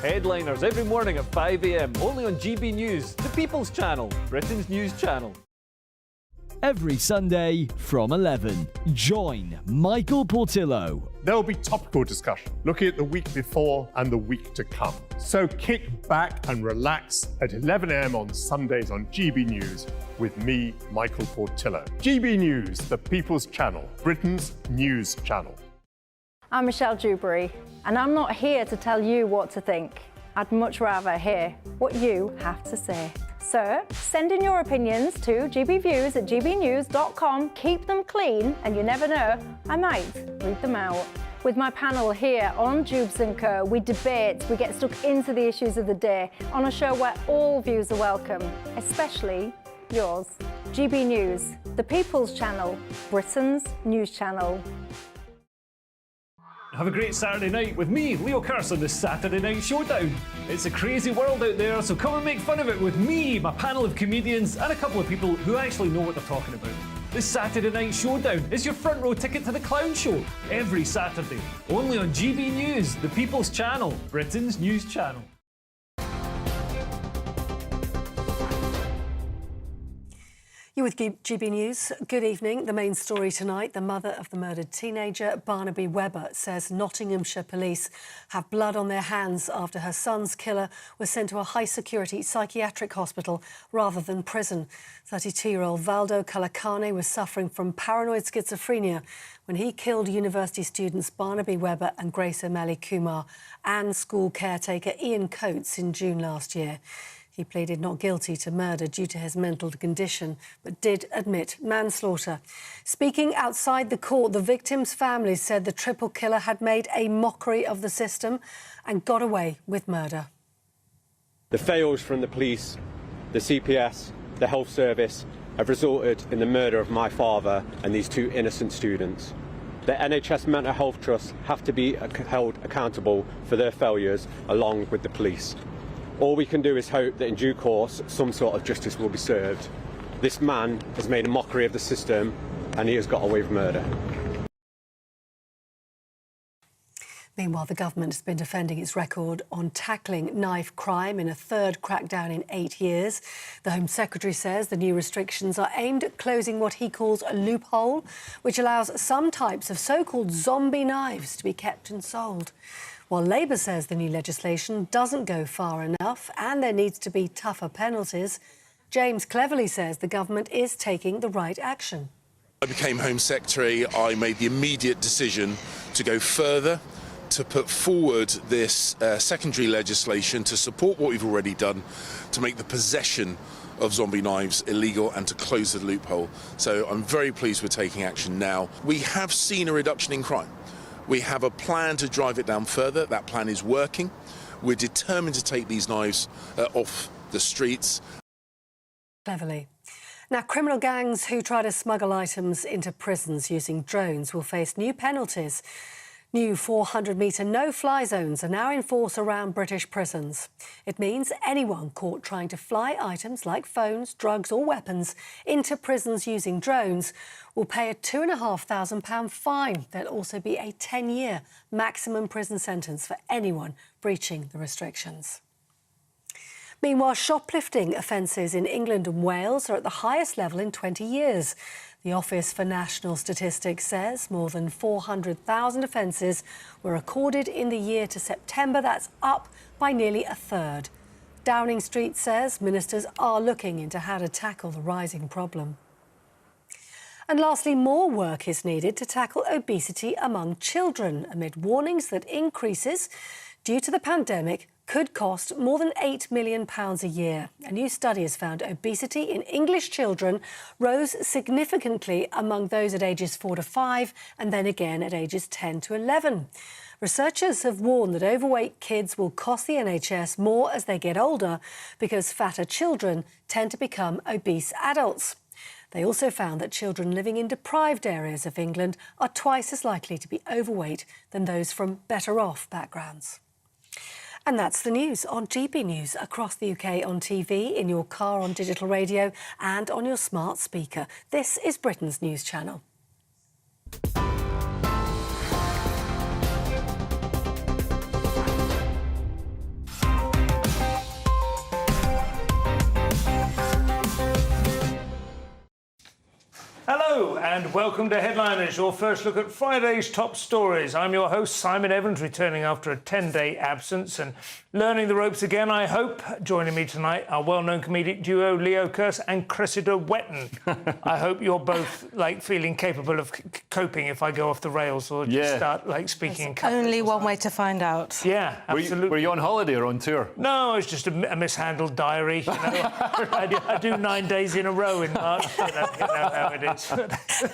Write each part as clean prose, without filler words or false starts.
headliners every morning at 5 a.m. only on GB News, the People's Channel, Britain's news channel. Every Sunday from 11, join Michael Portillo. There will be topical discussion, looking at the week before and the week to come. So kick back and relax at 11 a.m. on Sundays on GB News with me, Michael Portillo. GB News, the People's Channel, Britain's news channel. I'm Michelle Dewberry, and I'm not here to tell you what to think. I'd much rather hear what you have to say. So, send in your opinions to gbviews@gbnews.com. Keep them clean, and you never know, I might read them out. With my panel here on Jubes & Co, we debate, we get stuck into the issues of the day on a show where all views are welcome, especially yours. GB News, the People's Channel, Britain's news channel. Have a great Saturday night with me, Leo Curse, on the Saturday Night Showdown. It's a crazy world out there, so come and make fun of it with me, my panel of comedians, and a couple of people who actually know what they're talking about. The Saturday Night Showdown is your front row ticket to the clown show every Saturday, only on GB News, the People's Channel, Britain's news channel. You're with GB News. Good evening. The main story tonight, the mother of the murdered teenager, Barnaby Webber, says Nottinghamshire police have blood on their hands after her son's killer was sent to a high-security psychiatric hospital rather than prison. 32-year-old Valdo Kalakane was suffering from paranoid schizophrenia when he killed university students Barnaby Webber and Grace O'Malley Kumar and school caretaker Ian Coates in June last year. He pleaded not guilty to murder due to his mental condition, but did admit manslaughter. Speaking outside the court, the victims' families said the triple killer had made a mockery of the system and got away with murder. The fails from the police, the CPS, the health service have resulted in the murder of my father and these two innocent students. The NHS Mental Health Trust have to be held accountable for their failures along with the police. All we can do is hope that in due course some sort of justice will be served. This man has made a mockery of the system and he has got away with murder. Meanwhile, the government has been defending its record on tackling knife crime in a third crackdown in 8 years. The Home Secretary says the new restrictions are aimed at closing what he calls a loophole, which allows some types of so-called zombie knives to be kept and sold. While Labour says the new legislation doesn't go far enough and there needs to be tougher penalties, James Cleverly says the government is taking the right action. I became Home Secretary. I made the immediate decision to go further, to put forward this secondary legislation to support what we've already done, to make the possession of zombie knives illegal and to close the loophole. So I'm very pleased we're taking action now. We have seen a reduction in crime. We have a plan to drive it down further. That plan is working. We're determined to take these knives off the streets. Cleverly. Now, criminal gangs who try to smuggle items into prisons using drones will face new penalties. New 400-metre no-fly zones are now in force around British prisons. It means anyone caught trying to fly items like phones, drugs or weapons into prisons using drones will pay a £2,500 fine. There'll also be a 10-year maximum prison sentence for anyone breaching the restrictions. Meanwhile, shoplifting offences in England and Wales are at the highest level in 20 years. The Office for National Statistics says more than 400,000 offences were recorded in the year to September. That's up by nearly a third. Downing Street says ministers are looking into how to tackle the rising problem. And lastly, more work is needed to tackle obesity among children amid warnings that increases due to the pandemic could cost more than £8 million a year. A new study has found obesity in English children rose significantly among those at ages 4 to 5 and then again at ages 10 to 11. Researchers have warned that overweight kids will cost the NHS more as they get older because fatter children tend to become obese adults. They also found that children living in deprived areas of England are twice as likely to be overweight than those from better-off backgrounds. And that's the news on GB News across the UK on TV, in your car on digital radio and on your smart speaker. This is Britain's news channel. Hello and welcome to Headliners, your first look at Friday's top stories. I'm your host, Simon Evans, returning after a 10-day absence and learning the ropes again, I hope. Joining me tonight, our well-known comedic duo, Leo Kearse and Cressida Wetton. I hope you're both, feeling capable of coping if I go off the rails or just start, speaking... There's only one way to find out. Yeah, absolutely. Were you on holiday or on tour? No, it's just a mishandled diary. You know? I do 9 days in a row in March. You know how it is.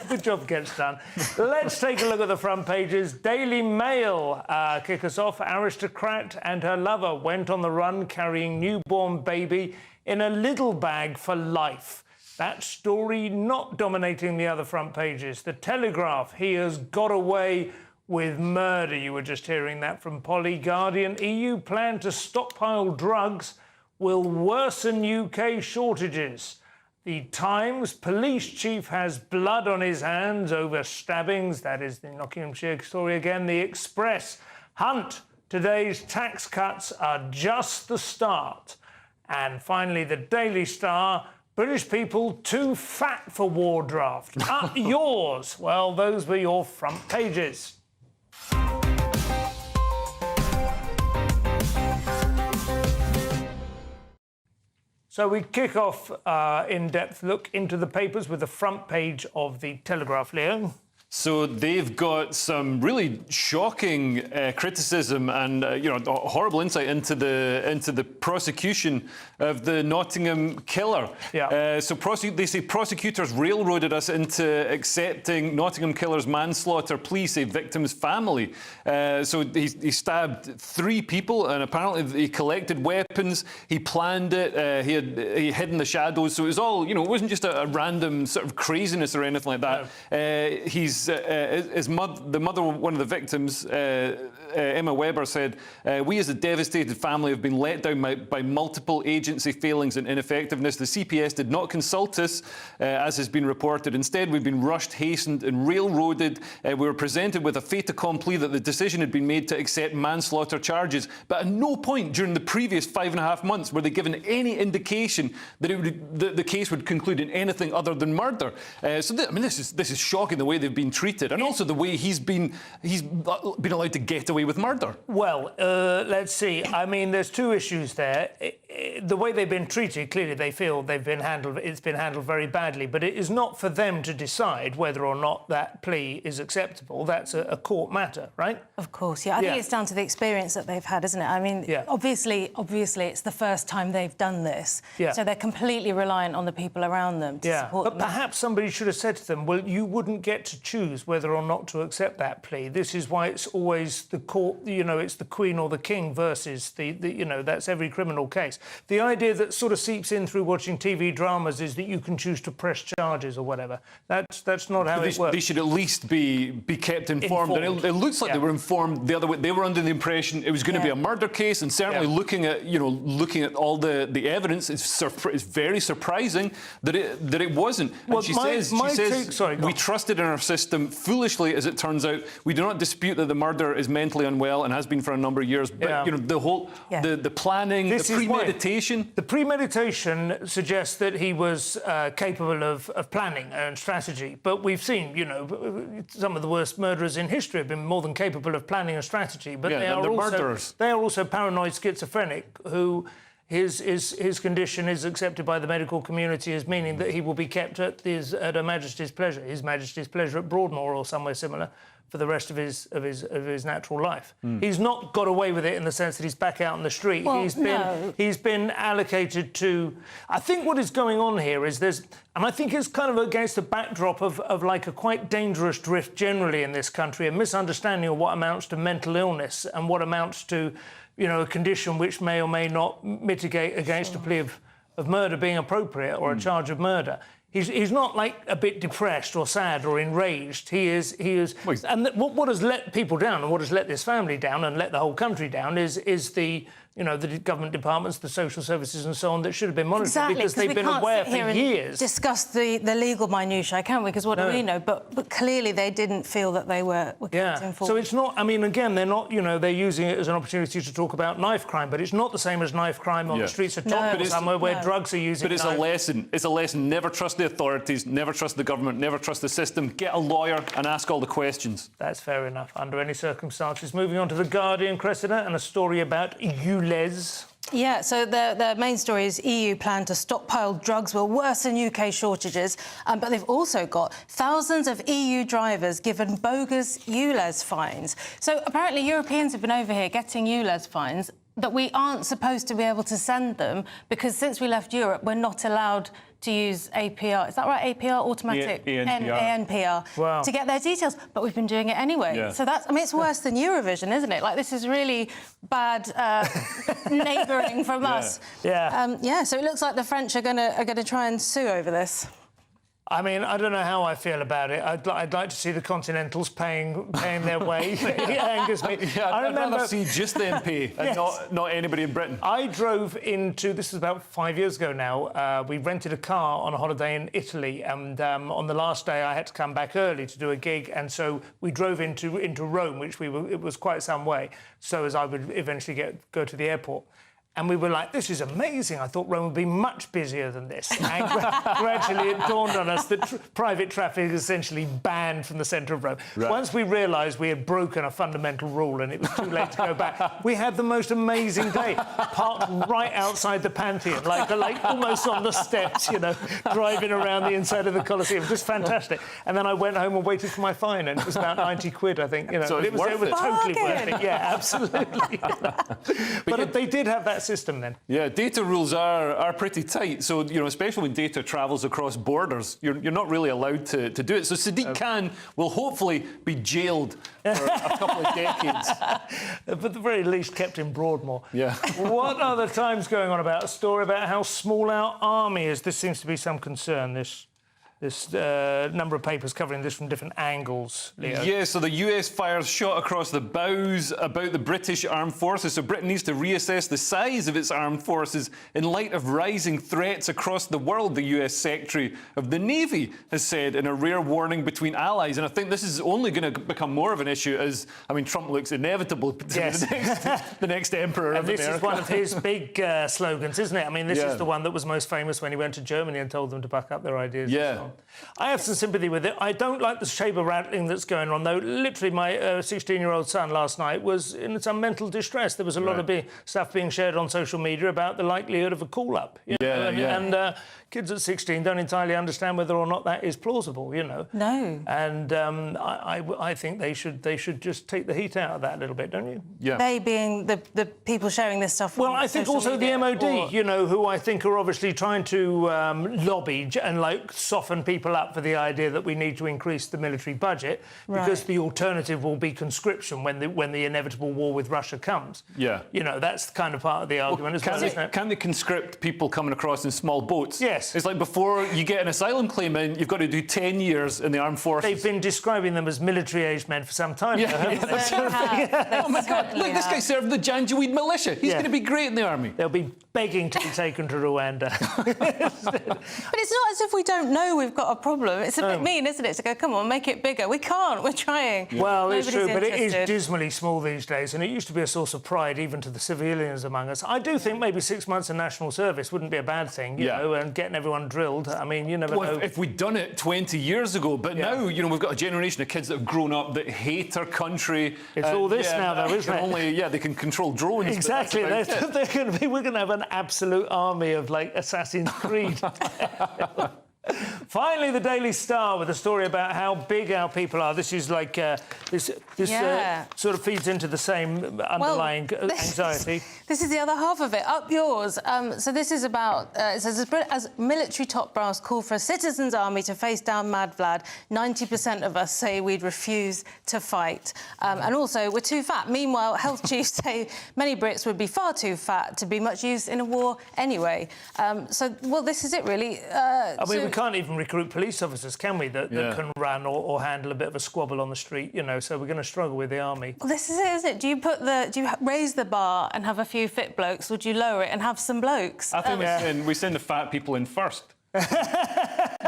The job gets done. Let's take a look at the front pages. Daily Mail kick us off. Aristocrat and her lover went on the run carrying newborn baby in a little bag for life. That story not dominating the other front pages. The Telegraph, he has got away with murder. You were just hearing that from Polly. Guardian, EU plan to stockpile drugs will worsen UK shortages. The Times, police chief has blood on his hands over stabbings. That is the Nottinghamshire story again. The Express, Hunt, today's tax cuts are just the start. And finally, the Daily Star, British people too fat for war draft. Up yours. Well, those were your front pages. So we kick off in-depth look into the papers with the front page of the Telegraph, Leo. So they've got some really shocking criticism and horrible insight into the prosecution of the Nottingham Killer. Yeah. They say prosecutors railroaded us into accepting Nottingham Killer's manslaughter plea, say victim's family. So he stabbed 3 people and apparently he collected weapons. He planned it. He hid in the shadows. So it was all, it wasn't just a random sort of craziness or anything like that. No. The mother of one of the victims, Emma Webber, said, "We as a devastated family have been let down by multiple agency failings and ineffectiveness. The CPS did not consult us, as has been reported. Instead, we've been rushed, hastened and railroaded. We were presented with a fait accompli that the decision had been made to accept manslaughter charges. But at no point during the previous 5.5 months were they given any indication that the case would conclude in anything other than murder." This is shocking, the way they've been treated, and also the way he's been allowed to get away with murder. Well, let's see. I mean, there's 2 issues there. The way they've been treated, clearly they feel it's been handled very badly, but it is not for them to decide whether or not that plea is acceptable. That's a court matter, right? Of course, yeah. I think it's down to the experience that they've had, isn't it? I mean, obviously it's the first time they've done this, so they're completely reliant on the people around them to support them. But perhaps somebody should have said to them, well, you wouldn't get to choose whether or not to accept that plea. This is why it's always the court, it's the Queen or the King versus that's every criminal case. The idea that sort of seeps in through watching TV dramas is that you can choose to press charges or whatever. That's not how it works. They should at least be kept informed. And it looks like they were informed the other way. They were under the impression it was going to be a murder case, and certainly looking at all the evidence, it's very surprising that it wasn't. And well, she says we trusted in our system foolishly, as it turns out. We do not dispute that the murderer is mentally unwell and has been for a number of years. But the whole the planning, the premeditation. The premeditation suggests that he was capable of planning and strategy. But we've seen, some of the worst murderers in history have been more than capable of planning and strategy. But they are also paranoid schizophrenic who. His condition is accepted by the medical community as meaning that he will be kept at Her Majesty's pleasure, His Majesty's pleasure at Broadmoor or somewhere similar, for the rest of his natural life. He's not got away with it in the sense that he's back out on the street. Well, he's been allocated to. I think what is going on here is and I think it's kind of against the backdrop of a quite dangerous drift generally in this country, a misunderstanding of what amounts to mental illness and what amounts to. A condition which may or may not mitigate against a plea of murder being appropriate or a charge of murder. He's not a bit depressed or sad or enraged. He is. And what has let people down and what has let this family down and let the whole country down is the the government departments, the social services and so on that should have been monitored because they've been aware for years. Discuss the legal minutiae, can we? Because what do we know? But clearly they didn't feel that they were kept informed. So it's not. I mean, again, they're not. They're using it as an opportunity to talk about knife crime, but it's not the same as knife crime on the streets of Tottenham somewhere where drugs are used. But it's a lesson. It's a lesson. Never trust the authorities, never trust the government, never trust the system. Get a lawyer and ask all the questions. That's fair enough, under any circumstances. Moving on to The Guardian, Cressida, and a story about ULEZ. Yeah, so the main story is EU plan to stockpile drugs will worsen UK shortages, but they've also got thousands of EU drivers given bogus ULEZ fines. So apparently Europeans have been over here getting ULEZ fines that we aren't supposed to be able to send them because since we left Europe, we're not allowed to use APR. Is that right? APR, automatic? ANPR. Wow. To get their details. But we've been doing it anyway. Yeah. So that's, I mean, it's worse than Eurovision, isn't it? Like, this is really bad neighbouring from us. Yeah. So it looks like the French are gonna try and sue over this. I mean, I don't know how I feel about it. I'd like to see the Continentals paying their way. It angers me. Yeah, I'd rather see just them pay and not anybody in Britain. I drove into, this was about 5 years ago now, we rented a car on a holiday in Italy, and on the last day I had to come back early to do a gig, and so we drove into Rome, which it was quite some way, so as I would eventually go to the airport. And we were like, this is amazing. I thought Rome would be much busier than this. And gradually it dawned on us that private traffic is essentially banned from the centre of Rome. Right. Once we realised we had broken a fundamental rule and it was too late to go back, we had the most amazing day. Parked right outside the Pantheon, like almost on the steps, you know, driving around the inside of the Colosseum. Just fantastic. And then I went home and waited for my fine, and it was about 90 quid, I think. You know, so it was totally worth it. Yeah, absolutely. But they did have that system then. Yeah, data rules are pretty tight. So, you know, especially when data travels across borders, you're not really allowed to do it. So Sadiq Khan will hopefully be jailed for a couple of decades. But at the very least, kept in Broadmoor. Yeah. What are the Times going on about? A story about how small our army is. This seems to be some concern, this number of papers covering this from different angles, Leo. Yeah, so the US fires shot across the bows about the British armed forces. So Britain needs to reassess the size of its armed forces in light of rising threats across the world, the US Secretary of the Navy has said in a rare warning between allies. And I think this is only going to become more of an issue as, I mean, Trump looks inevitable to be the next emperor of America. This is one of his big slogans, isn't it? I mean, this is the one that was most famous when he went to Germany and told them to back up their ideas. Yeah. I have some sympathy with it. I don't like the sabre rattling that's going on, though. Literally, my 16-year-old son last night was in some mental distress. There was a lot of stuff being shared on social media about the likelihood of a call-up. And kids at 16 don't entirely understand whether or not that is plausible, you know. No. And I think they should just take the heat out of that a little bit, don't you? Yeah. They being the people sharing this stuff. Well, I think also the MOD, you know, who I think are obviously trying to lobby and like soften people up for the idea that we need to increase the military budget because the alternative will be conscription when the inevitable war with Russia comes. Yeah. You know, that's kind of part of the argument as well, isn't it? Can they conscript people coming across in small boats? Yes. It's like before you get an asylum claim in, you've got to do 10 years in the armed forces. They've been describing them as military-aged men for some time now, haven't they? Oh, my God, look, this guy served the Janjaweed militia. He's going to be great in the army. They'll be begging to be taken to Rwanda. But it's not as if we don't know we've got a problem. It's a bit mean, isn't it, to go, come on, make it bigger. We can't, we're trying. Yeah. Well, it's true, but it is dismally small these days, and it used to be a source of pride even to the civilians among us. I do think maybe 6 months of national service wouldn't be a bad thing, you know, and getting everyone drilled. I mean, you never know. If we'd done it 20 years ago, but now, you know, we've got a generation of kids that have grown up that hate our country. It's all this now, though, isn't it? They can control drones. Exactly. We're going to have an absolute army of, like, Assassin's Creed. Finally, the Daily Star with a story about how big our people are. This is like this sort of feeds into the same underlying anxiety. This is the other half of it. Up yours. So this is about it says as military top brass call for a citizens' army to face down Mad Vlad. 90% of us say we'd refuse to fight, and also we're too fat. Meanwhile, health chiefs say many Brits would be far too fat to be much use in a war anyway. Well, this is it really. I mean, we can't even recruit police officers, can we, that can run or handle a bit of a squabble on the street, you know, so we're going to struggle with the army. Well, this is it, isn't it? Do you raise the bar and have a few fit blokes, or do you lower it and have some blokes? I think we send the fat people in first. You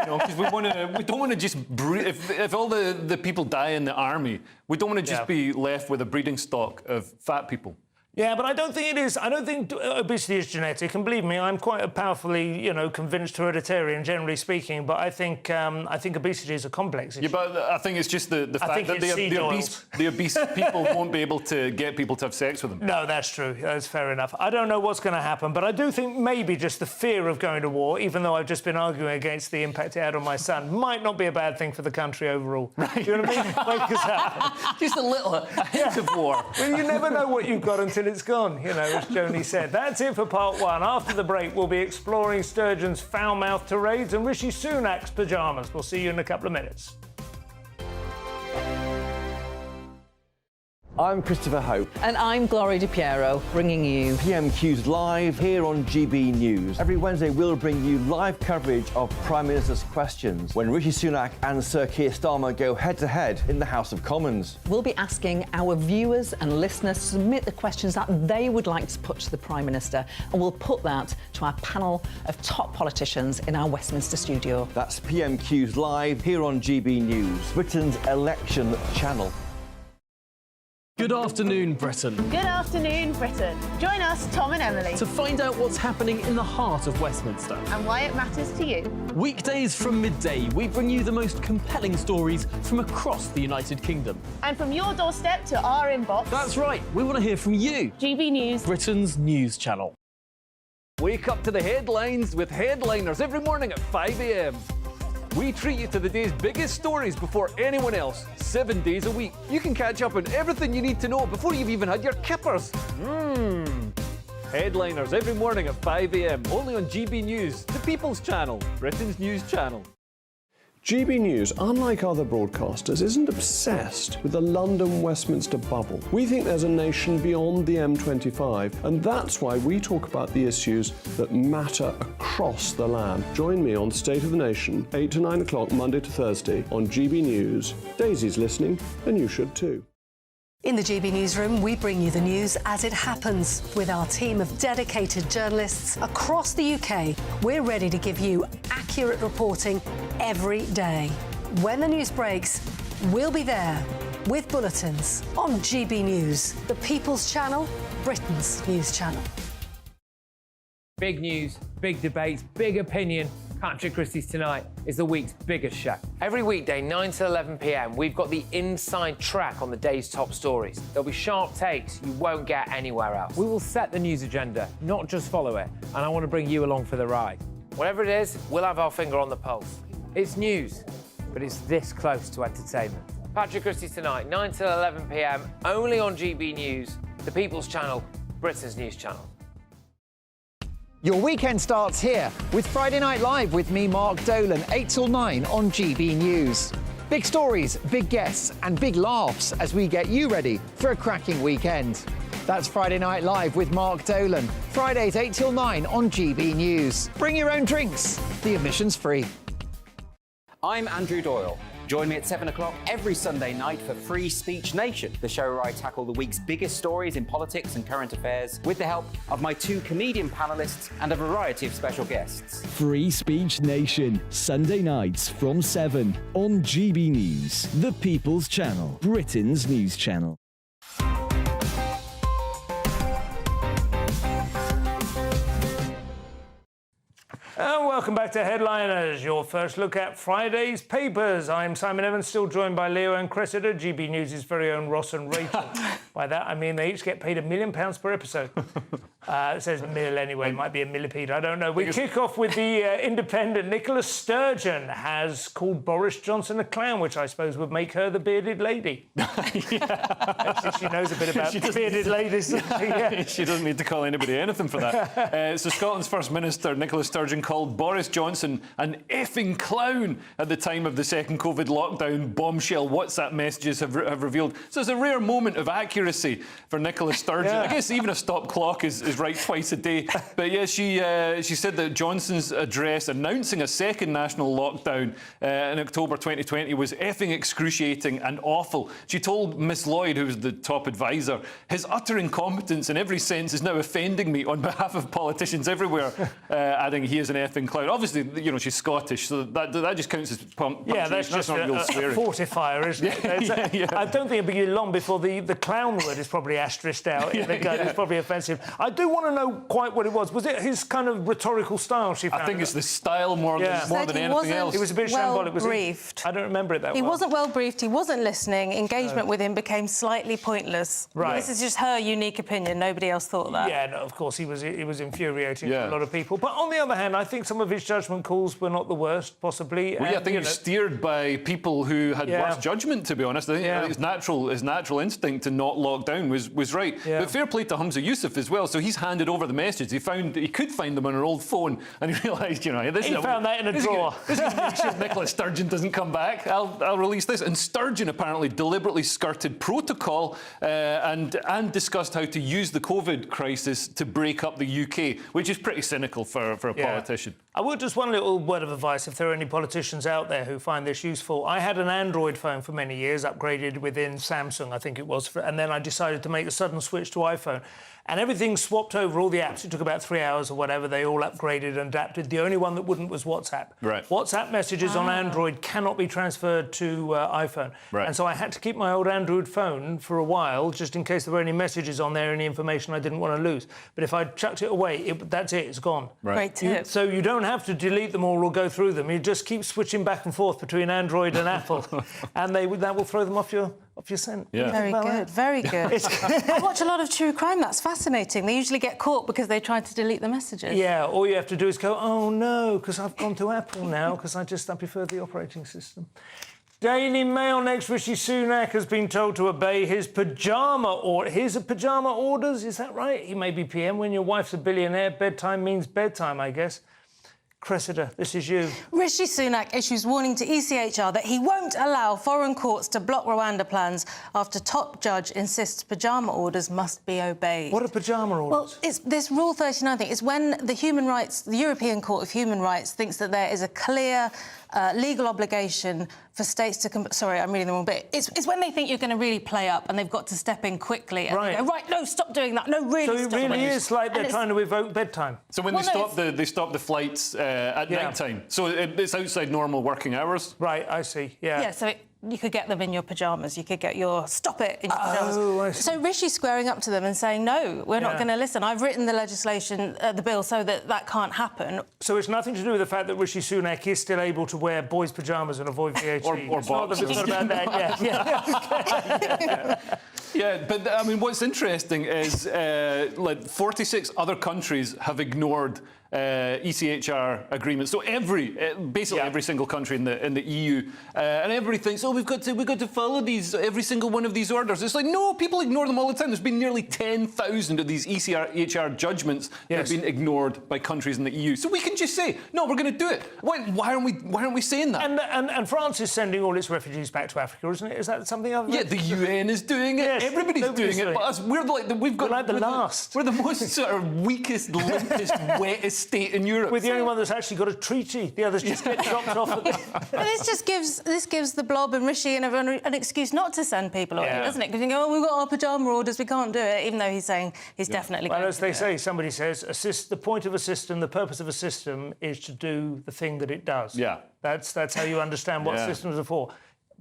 know, because we don't want to just breed. If all the people die in the army, we don't want to just be left with a breeding stock of fat people. Yeah, but I don't think it is. I don't think obesity is genetic, and believe me, I'm quite a powerfully, convinced hereditarian, generally speaking. But I think obesity is a complex issue. Yeah, but I think it's just the fact that the obese people won't be able to get people to have sex with them. No, that's true. That's fair enough. I don't know what's going to happen, but I do think maybe just the fear of going to war, even though I've just been arguing against the impact it had on my son, might not be a bad thing for the country overall. Right. Do you know what I mean? Just a little hint of war. Well, you never know what you've got until it's gone, as Joni said. That's it for part one. After the break, we'll be exploring Sturgeon's foul-mouthed tirades and Rishi Sunak's pyjamas. We'll see you in a couple of minutes. I'm Christopher Hope. And I'm Gloria Di Piero, bringing you PMQ's Live here on GB News. Every Wednesday, we'll bring you live coverage of Prime Minister's questions when Rishi Sunak and Sir Keir Starmer go head-to-head in the House of Commons. We'll be asking our viewers and listeners to submit the questions that they would like to put to the Prime Minister, and we'll put that to our panel of top politicians in our Westminster studio. That's PMQ's Live here on GB News, Britain's election channel. Good afternoon, Britain. Good afternoon, Britain. Join us, Tom and Emily, To find out what's happening in the heart of Westminster. and why it matters to you. Weekdays from midday, we bring you the most compelling stories from across the United Kingdom. And from your doorstep to our inbox, That's right, we want to hear from you. GB News. Britain's news channel. Wake up to the headlines with Headliners every morning at 5 a.m. We treat you to the day's biggest stories before anyone else, 7 days a week. You can catch up on everything you need to know before you've even had your kippers. Headliners every morning at 5 a.m. only on GB News, the People's Channel, Britain's news channel. GB News, unlike other broadcasters, isn't obsessed with the London-Westminster bubble. We think there's a nation beyond the M25, and that's why we talk about the issues that matter across the land. Join me on State of the Nation, 8 to 9 o'clock, Monday to Thursday, on GB News. Daisy's listening, and you should too. In the GB Newsroom, we bring you the news as it happens. With our team of dedicated journalists across the UK, we're ready to give you accurate reporting every day. When the news breaks, we'll be there with bulletins on GB News, the People's Channel, Britain's news channel. Big news, big debates, big opinion. Patrick Christie's Tonight is the week's biggest show. Every weekday, 9 to 11 p.m, we've got the inside track on the day's top stories. There'll be sharp takes you won't get anywhere else. We will set the news agenda, not just follow it, and I want to bring you along for the ride. Whatever it is, we'll have our finger on the pulse. It's news, but it's this close to entertainment. Patrick Christie's Tonight, 9 to 11 p.m, only on GB News, the People's Channel, Britain's news channel. Your weekend starts here with Friday Night Live with me, Mark Dolan, 8 till 9 on GB News. Big stories, big guests and big laughs as we get you ready for a cracking weekend. That's Friday Night Live with Mark Dolan, Fridays 8 till 9 on GB News. Bring your own drinks, the admission's free. I'm Andrew Doyle. Join me at 7 o'clock every Sunday night for Free Speech Nation, the show where I tackle the week's biggest stories in politics and current affairs with the help of my two comedian panellists and a variety of special guests. Free Speech Nation, Sunday nights from 7 on GB News, the People's Channel, Britain's news channel. And welcome back to Headliners, your first look at Friday's papers. I'm Simon Evans, still joined by Leo and Cressida, GB News' very own Ross and Rachel. By that, I mean they each get paid £1 million per episode. It says mil anyway, it might be a millipede, I don't know. We kick off with the Independent. Nicola Sturgeon has called Boris Johnson a clown, which I suppose would make her the bearded lady. Actually, she knows a bit about bearded ladies. She doesn't need to call anybody anything for that. So Scotland's First Minister, Nicola Sturgeon, called Boris Johnson an effing clown at the time of the second COVID lockdown. Bombshell WhatsApp messages have revealed. So it's a rare moment of accuracy for Nicola Sturgeon. I guess even a stop clock is is right twice a day. But yeah, she said that Johnson's address announcing a second national lockdown in October 2020 was effing excruciating and awful. She told Miss Lloyd, who was the top advisor, his utter incompetence in every sense is now offending me on behalf of politicians everywhere, adding he is an effing clown. Obviously, you know, she's Scottish, so that just counts as punctuation. Yeah, that's just not real a swearing. fortifier, isn't it? I don't think it'll be long before the clown word is probably asterisked out. It's probably offensive. I do want to know quite what it was. Was it his kind of rhetorical style she found? I think it's the style more than anything else. It was a bit shambolic, was briefed. I don't remember it that He well. wasn't well briefed, he wasn't listening, engagement with him became slightly pointless. Right. This is just her unique opinion, nobody else thought that. Yeah, no, of course, he was infuriating for a lot of people. But on the other hand, I think some of his judgment calls were not the worst, possibly. Well, yeah, I think he was steered by people who had worse judgment, to be honest. I think his natural instinct to not lock down was right. But fair play to Humza Yousaf as well. So he's handed over the message. He could find them on an old phone, and he realised, you know, he found that in a drawer. This is make sure Nicola Sturgeon doesn't come back. I'll release this. And Sturgeon apparently deliberately skirted protocol and discussed how to use the COVID crisis to break up the UK, which is pretty cynical for a politician. I would just one little word of advice if there are any politicians out there who find this useful. I had an Android phone for many years, upgraded within Samsung, I think it was, and then I decided to make a sudden switch to iPhone. And everything swapped over, all the apps. It took about 3 hours or whatever. They all upgraded and adapted. The only one that wouldn't was WhatsApp. Right. WhatsApp messages on Android cannot be transferred to iPhone. Right. And so I had to keep my old Android phone for a while, just in case there were any messages on there, any information I didn't want to lose. But if I chucked it away, that's it. It's gone. Right. Great tip. So you don't have to delete them all or go through them. You just keep switching back and forth between Android and Apple, and that will throw them off your scent. Yeah. Very good, very good. I watch a lot of true crime. That's fascinating. They usually get caught because they tried to delete the messages. Yeah, all you have to do is go, oh no, because I've gone to Apple now, because I prefer the operating system. Daily Mail next. Rishi Sunak has been told to obey his pyjama orders. Is that right? He may be PM. When your wife's a billionaire, bedtime means bedtime, I guess. Cressida, this is you. Rishi Sunak issues warning to ECHR that he won't allow foreign courts to block Rwanda plans after top judge insists pyjama orders must be obeyed. What are pyjama orders? Well, it's this Rule 39 thing. It's when the European Court of Human Rights thinks that there is a clear legal obligation for states to... Sorry, I'm reading the wrong bit. It's when they think you're going to really play up and they've got to step in quickly and go, right, no, stop doing that. No, really stop. So it really is like they're trying to evoke bedtime. So when they stop the flights at night time. So it's outside normal working hours. Right, I see. Yeah. Yeah. So you could get them in your pyjamas. You could get your stop it in your pyjamas. Oh, I see. So Rishi's squaring up to them and saying, no, we're not going to listen. I've written the legislation, the bill, so that can't happen. So it's nothing to do with the fact that Rishi Sunak is still able to wear boys' pyjamas and avoid VAT. or boxers. It's not about that. Yeah, but I mean, what's interesting is like 46 other countries have ignored ECHR agreements. So basically every single country in the EU, and everybody thinks, oh, we've got to follow every single one of these orders. It's like, no, people ignore them all the time. There's been nearly 10,000 of these ECHR judgments that have been ignored by countries in the EU. So we can just say, no, we're going to do it. Why aren't we saying that? And France is sending all its refugees back to Africa, isn't it? Is that something other? Yeah, the UN is doing it. Yes, everybody's doing it. But we're the most sort of weakest, limpest, wettest state in Europe. We're the only one that's actually got a treaty. The others just get chopped off. But this gives the Blob and Rishi and everyone an excuse not to send people away, doesn't it? Because you go, oh, we've got our pyjama orders, we can't do it, even though he's saying he's definitely going to do it. Well, as they say, somebody says, the point of a system, the purpose of a system is to do the thing that it does. Yeah. That's how you understand what systems are for.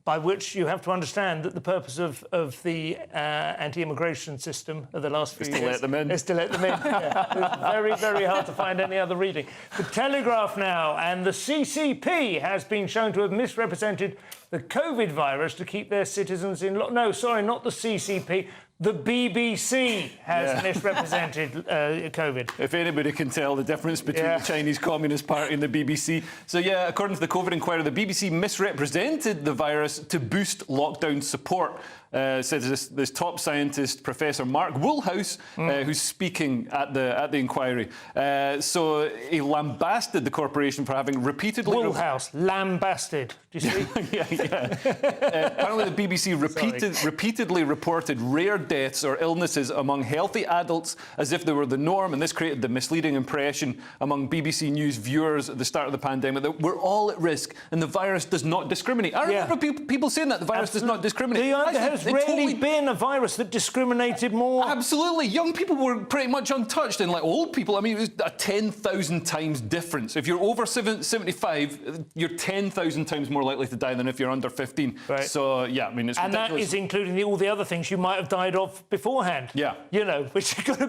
By which you have to understand that the purpose of the anti-immigration system of the last few years... to let them in. ...is to let them in. It's very, very hard to find any other reading. The Telegraph now, and the CCP has been shown to have misrepresented the COVID virus to keep their citizens in... No, sorry, not the CCP. The BBC has misrepresented COVID. If anybody can tell the difference between the Chinese Communist Party and the BBC. So, yeah, according to the COVID Inquirer, the BBC misrepresented the virus to boost lockdown support. says this top scientist, Professor Mark Woolhouse, who's speaking at the inquiry. So he lambasted the corporation for having repeatedly... Woolhouse, lambasted. Do you see? yeah. Apparently the BBC repeatedly reported rare deaths or illnesses among healthy adults as if they were the norm, and this created the misleading impression among BBC News viewers at the start of the pandemic that we're all at risk and the virus does not discriminate. I remember people saying that the virus does not discriminate. There has rarely been a virus that discriminated more. Absolutely. Young people were pretty much untouched, and like old people, I mean, it was a 10,000 times difference. If you're over 75, you're 10,000 times more likely to die than if you're under 15. Right. So, yeah, I mean, it's ridiculous. And that is including all the other things you might have died of beforehand. Yeah. You know, which you've got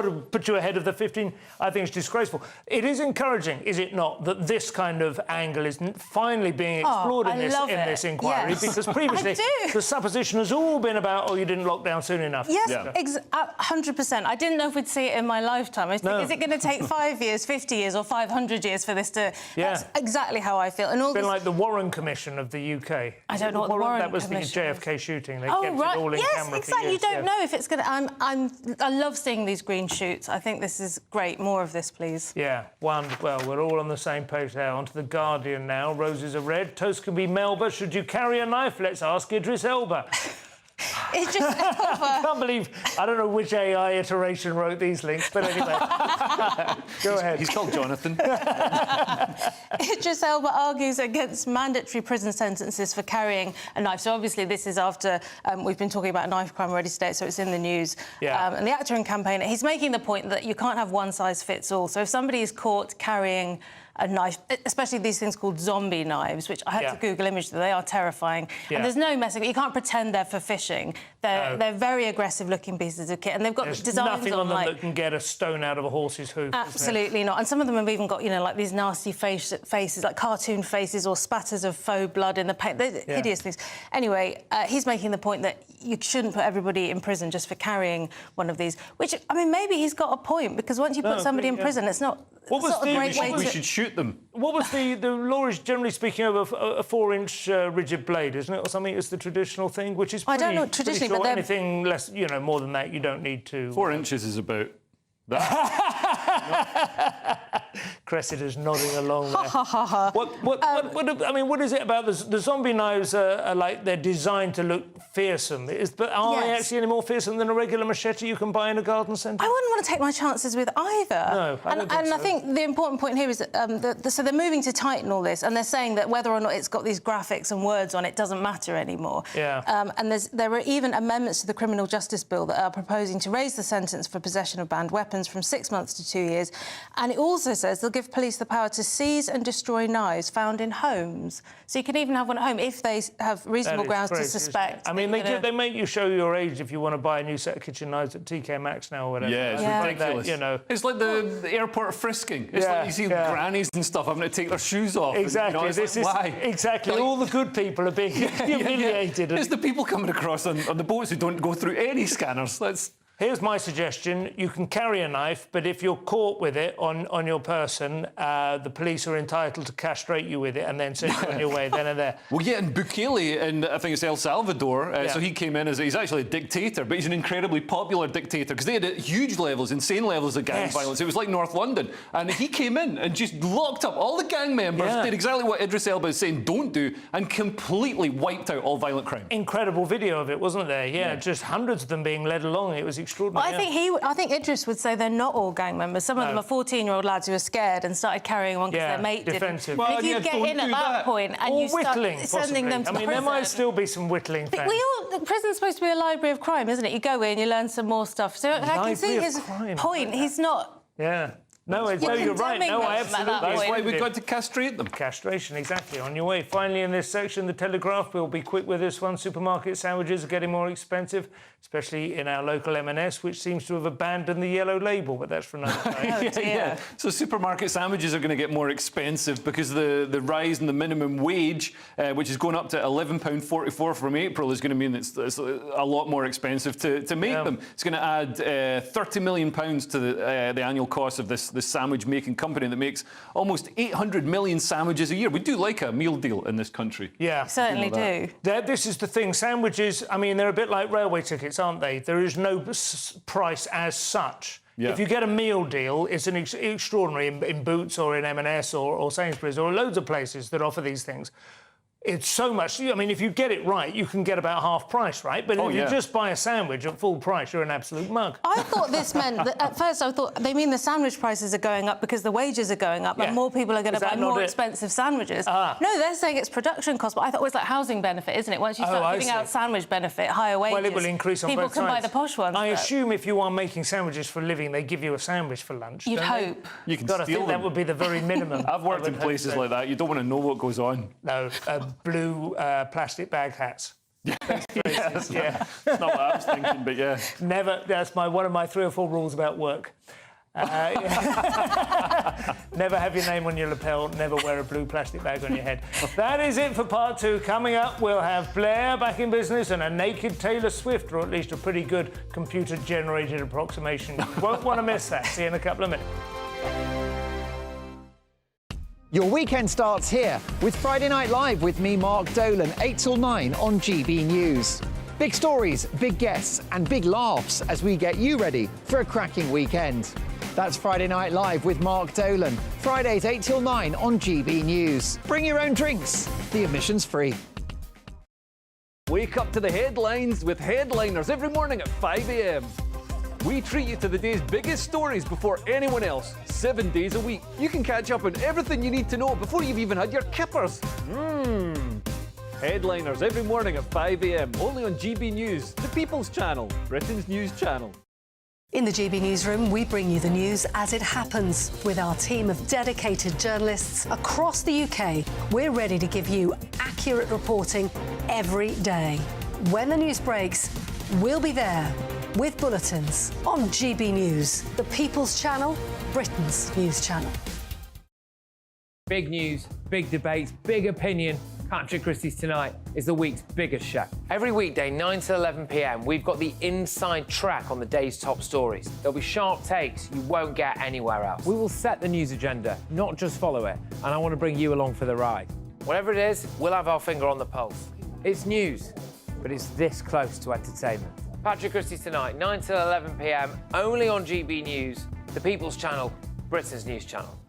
to put you ahead of the 15. I think it's disgraceful. It is encouraging, is it not, that this kind of angle is finally being explored in this inquiry, yes. because previously the supposition has all been about, you didn't lock down soon enough. Yes, 100%. I didn't know if we'd see it in my lifetime. I was thinking, is it going to take 5 years, 50 years or 500 years for this to... Yeah. That's exactly how I feel. And all it's been like the Warren Commission of the UK. I don't know what the Warren That was Commission the JFK shooting. They kept it all in yes, camera exactly. for years. You don't know if it's going to... I love seeing these green shoots. I think this is great. More of this, please. Yeah, well, we're all on the same page there. On to The Guardian now. Roses are red. Toast can be Melba. Should you carry a knife? Let's ask Idris Elba. It's just I can't believe... I don't know which AI iteration wrote these links, but anyway. Go ahead. He's called Jonathan. Idris Elba argues against mandatory prison sentences for carrying a knife. So obviously this is after we've been talking about knife crime already today, so it's in the news. Yeah. And the actor and campaigner, he's making the point that you can't have one size fits all. So if somebody is caught carrying a knife, especially these things called zombie knives, which I had to Google image them. They are terrifying. Yeah. And there's no messing. You can't pretend they're for fishing. They're very aggressive-looking pieces of kit, and they've got designs nothing on them like, that can get a stone out of a horse's hoof. Absolutely not. And some of them have even got, like these nasty faces, like cartoon faces or spatters of faux blood in the paint. They're hideous things. Anyway, he's making the point that you shouldn't put everybody in prison just for carrying one of these, which, I mean, maybe he's got a point, because once you put somebody in prison, it's not... We should shoot them. What was the law is generally speaking of a 4-inch rigid blade, isn't it, or something? It's the traditional thing, which is pretty, I don't know traditionally, pretty but anything less, more than that, you don't need to. 4 inches is about that. Cressida's nodding along there. What is it about the zombie knives? Are like they're designed to look fearsome. But are they actually any more fearsome than a regular machete you can buy in a garden centre? I wouldn't want to take my chances with either. No, I think the important point here is that so they're moving to tighten all this, and they're saying that whether or not it's got these graphics and words on it doesn't matter anymore. Yeah. And there are even amendments to the Criminal Justice Bill that are proposing to raise the sentence for possession of banned weapons from 6 months to 2 years. And it also says they'll give police the power to seize and destroy knives found in homes. So you can even have one at home if they have reasonable grounds to suspect. I mean, they make you show your age if you want to buy a new set of kitchen knives at TK Maxx now or whatever. Yeah, it's ridiculous. It's like the airport frisking. It's like you see grannies and stuff having to take their shoes off. Exactly. And, why? Exactly. Like, all the good people are being humiliated. It's the people coming across on the boats who don't go through any scanners. Here's my suggestion. You can carry a knife, but if you're caught with it on your person, the police are entitled to castrate you with it and then send you on your way then and there. Well, yeah, and Bukele in, I think it's El Salvador, so he came in he's actually a dictator, but he's an incredibly popular dictator, because they had huge levels, insane levels of gang violence. It was like North London. And he came in and just locked up all the gang members, did exactly what Idris Elba is saying don't do, and completely wiped out all violent crime. Incredible video of it, wasn't there? Yeah, just hundreds of them being led along. It was extraordinary. Well, I think Idris would say they're not all gang members. Some of them are 14-year-old lads who are scared and started carrying one because their mate defensive. didn't. Well, if you get in at that point and you start sending them to prison... there might still be some whittling fans. Prison's supposed to be a library of crime, isn't it? You go in, you learn some more stuff. So I can see his point. He's not... Yeah. No, you're right. No, I absolutely. That's why we've got to castrate them. Castration, exactly. On your way. Finally, in this section, the Telegraph. We'll be quick with this one. Supermarket sandwiches are getting more expensive, especially in our local M&S, which seems to have abandoned the yellow label, but that's for another time. Yeah. So supermarket sandwiches are going to get more expensive because the rise in the minimum wage, which is going up to £11.44 from April, is going to mean it's a lot more expensive to make them. It's going to add £30 million to the annual cost of this this sandwich-making company that makes almost 800 million sandwiches a year. We do like a meal deal in this country. Yeah. Certainly do. This is the thing. Sandwiches, I mean, they're a bit like railway tickets, aren't they? There is no price as such. Yeah. If you get a meal deal, it's an extraordinary in Boots or in M&S or Sainsbury's or loads of places that offer these things. It's so much. I mean, if you get it right, you can get about half price, right? But if you just buy a sandwich at full price, you're an absolute mug. I thought this meant that at first I thought they mean the sandwich prices are going up because the wages are going up and more people are going to buy more expensive sandwiches. No, they're saying it's production cost, but I thought it was like housing benefit, isn't it? Once you start giving out sandwich benefit, higher wages, well, it will increase on people both can sides. buy the posh ones. I assume if you are making sandwiches for a living, they give you a sandwich for lunch. You'd hope. You can Gotta steal think them. that would be the very minimum. I've worked in places like that. You don't want to know what goes on. No, blue plastic bag hats. Yeah, that's not what I was thinking, but yeah. Never. That's one of my 3 or 4 rules about work. Never have your name on your lapel. Never wear a blue plastic bag on your head. That is it for part 2. Coming up, we'll have Blair back in business and a naked Taylor Swift, or at least a pretty good computer-generated approximation. You won't want to miss that. See you in a couple of minutes. Your weekend starts here with Friday Night Live with me, Mark Dolan, 8 till 9 on GB News. Big stories, big guests and big laughs as we get you ready for a cracking weekend. That's Friday Night Live with Mark Dolan, Fridays 8 till 9 on GB News. Bring your own drinks, the admission's free. Wake up to the headlines with Headliners every morning at 5 a.m. We treat you to the day's biggest stories before anyone else, 7 days a week. You can catch up on everything you need to know before you've even had your kippers. Headliners every morning at 5 a.m, only on GB News, the People's Channel, Britain's news channel. In the GB Newsroom, we bring you the news as it happens. With our team of dedicated journalists across the UK, we're ready to give you accurate reporting every day. When the news breaks, we'll be there with bulletins on GB News, the People's Channel, Britain's news channel. Big news, big debates, big opinion. Patrick Christie's Tonight is the week's biggest show. Every weekday, 9 to 11 p.m, we've got the inside track on the day's top stories. There'll be sharp takes you won't get anywhere else. We will set the news agenda, not just follow it, and I want to bring you along for the ride. Whatever it is, we'll have our finger on the pulse. It's news, but it's this close to entertainment. Patrick Christie's Tonight, 9 to 11 p.m, only on GB News, the People's Channel, Britain's news channel.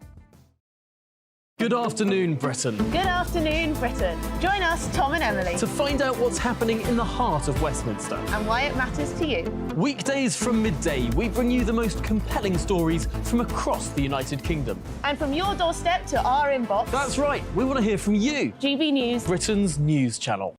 Good afternoon, Britain. Good afternoon, Britain. Join us, Tom and Emily, To find out what's happening in the heart of Westminster. and why it matters to you. Weekdays from midday, we bring you the most compelling stories from across the United Kingdom. And from your doorstep to our inbox, That's right, we want to hear from you, GB News. Britain's news channel.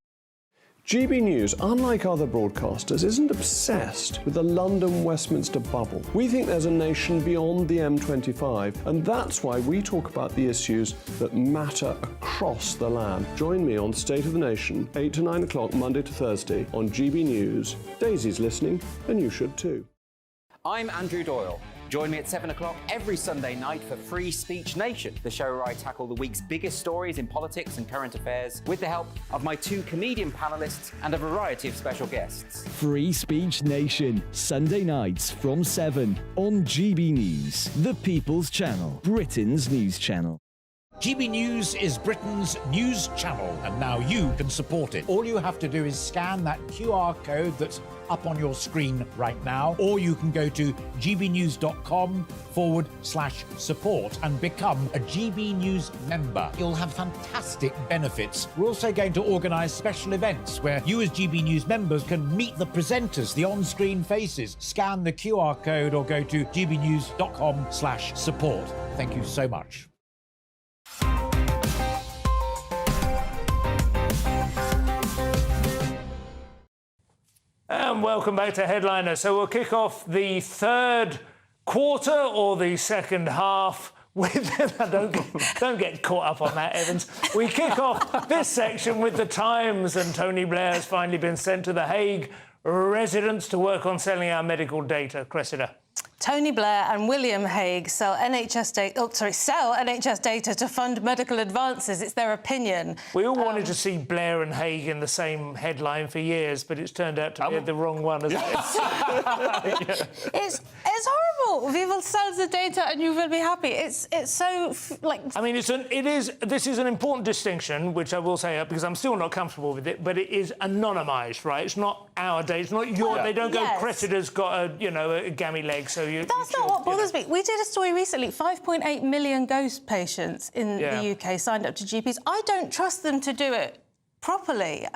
GB News, unlike other broadcasters, isn't obsessed with the London-Westminster bubble. We think there's a nation beyond the M25, and that's why we talk about the issues that matter across the land. Join me on State of the Nation, 8 to 9 o'clock, Monday to Thursday, on GB News. Daisy's listening, and you should too. I'm Andrew Doyle. Join me at 7 o'clock every Sunday night for Free Speech Nation, the show where I tackle the week's biggest stories in politics and current affairs with the help of my 2 comedian panellists and a variety of special guests. Free Speech Nation, Sunday nights from 7 on GB News, the People's Channel, Britain's news channel. GB News is Britain's news channel, and now you can support it. All you have to do is scan that QR code that's up on your screen right now, or you can go to gbnews.com/support and become a GB News member. You'll have fantastic benefits. We're also going to organise special events where you as GB News members can meet the presenters, the on-screen faces. Scan the QR code or go to gbnews.com/support. Thank you so much. And welcome back to Headliner. So we'll kick off the third quarter or the second half with... don't get caught up on that, Evans. We kick off this section with the Times, and Tony Blair has finally been sent to The Hague residence to work on selling our medical data. Cressida. Tony Blair and William Hague sell NHS data to fund medical advances. It's their opinion. We all wanted to see Blair and Hague in the same headline for years, but it's turned out to be the wrong one, hasn't it? It's horrible. We will sell the data and you will be happy. It's so like. I mean, this is an important distinction, which I will say because I'm still not comfortable with it. But it is anonymised, right? It's not our data. It's not your. They don't go. Cressida's got a gammy leg, so you. That's not what bothers me. We did a story recently. 5.8 million ghost patients in the UK signed up to GPs. I don't trust them to do it properly.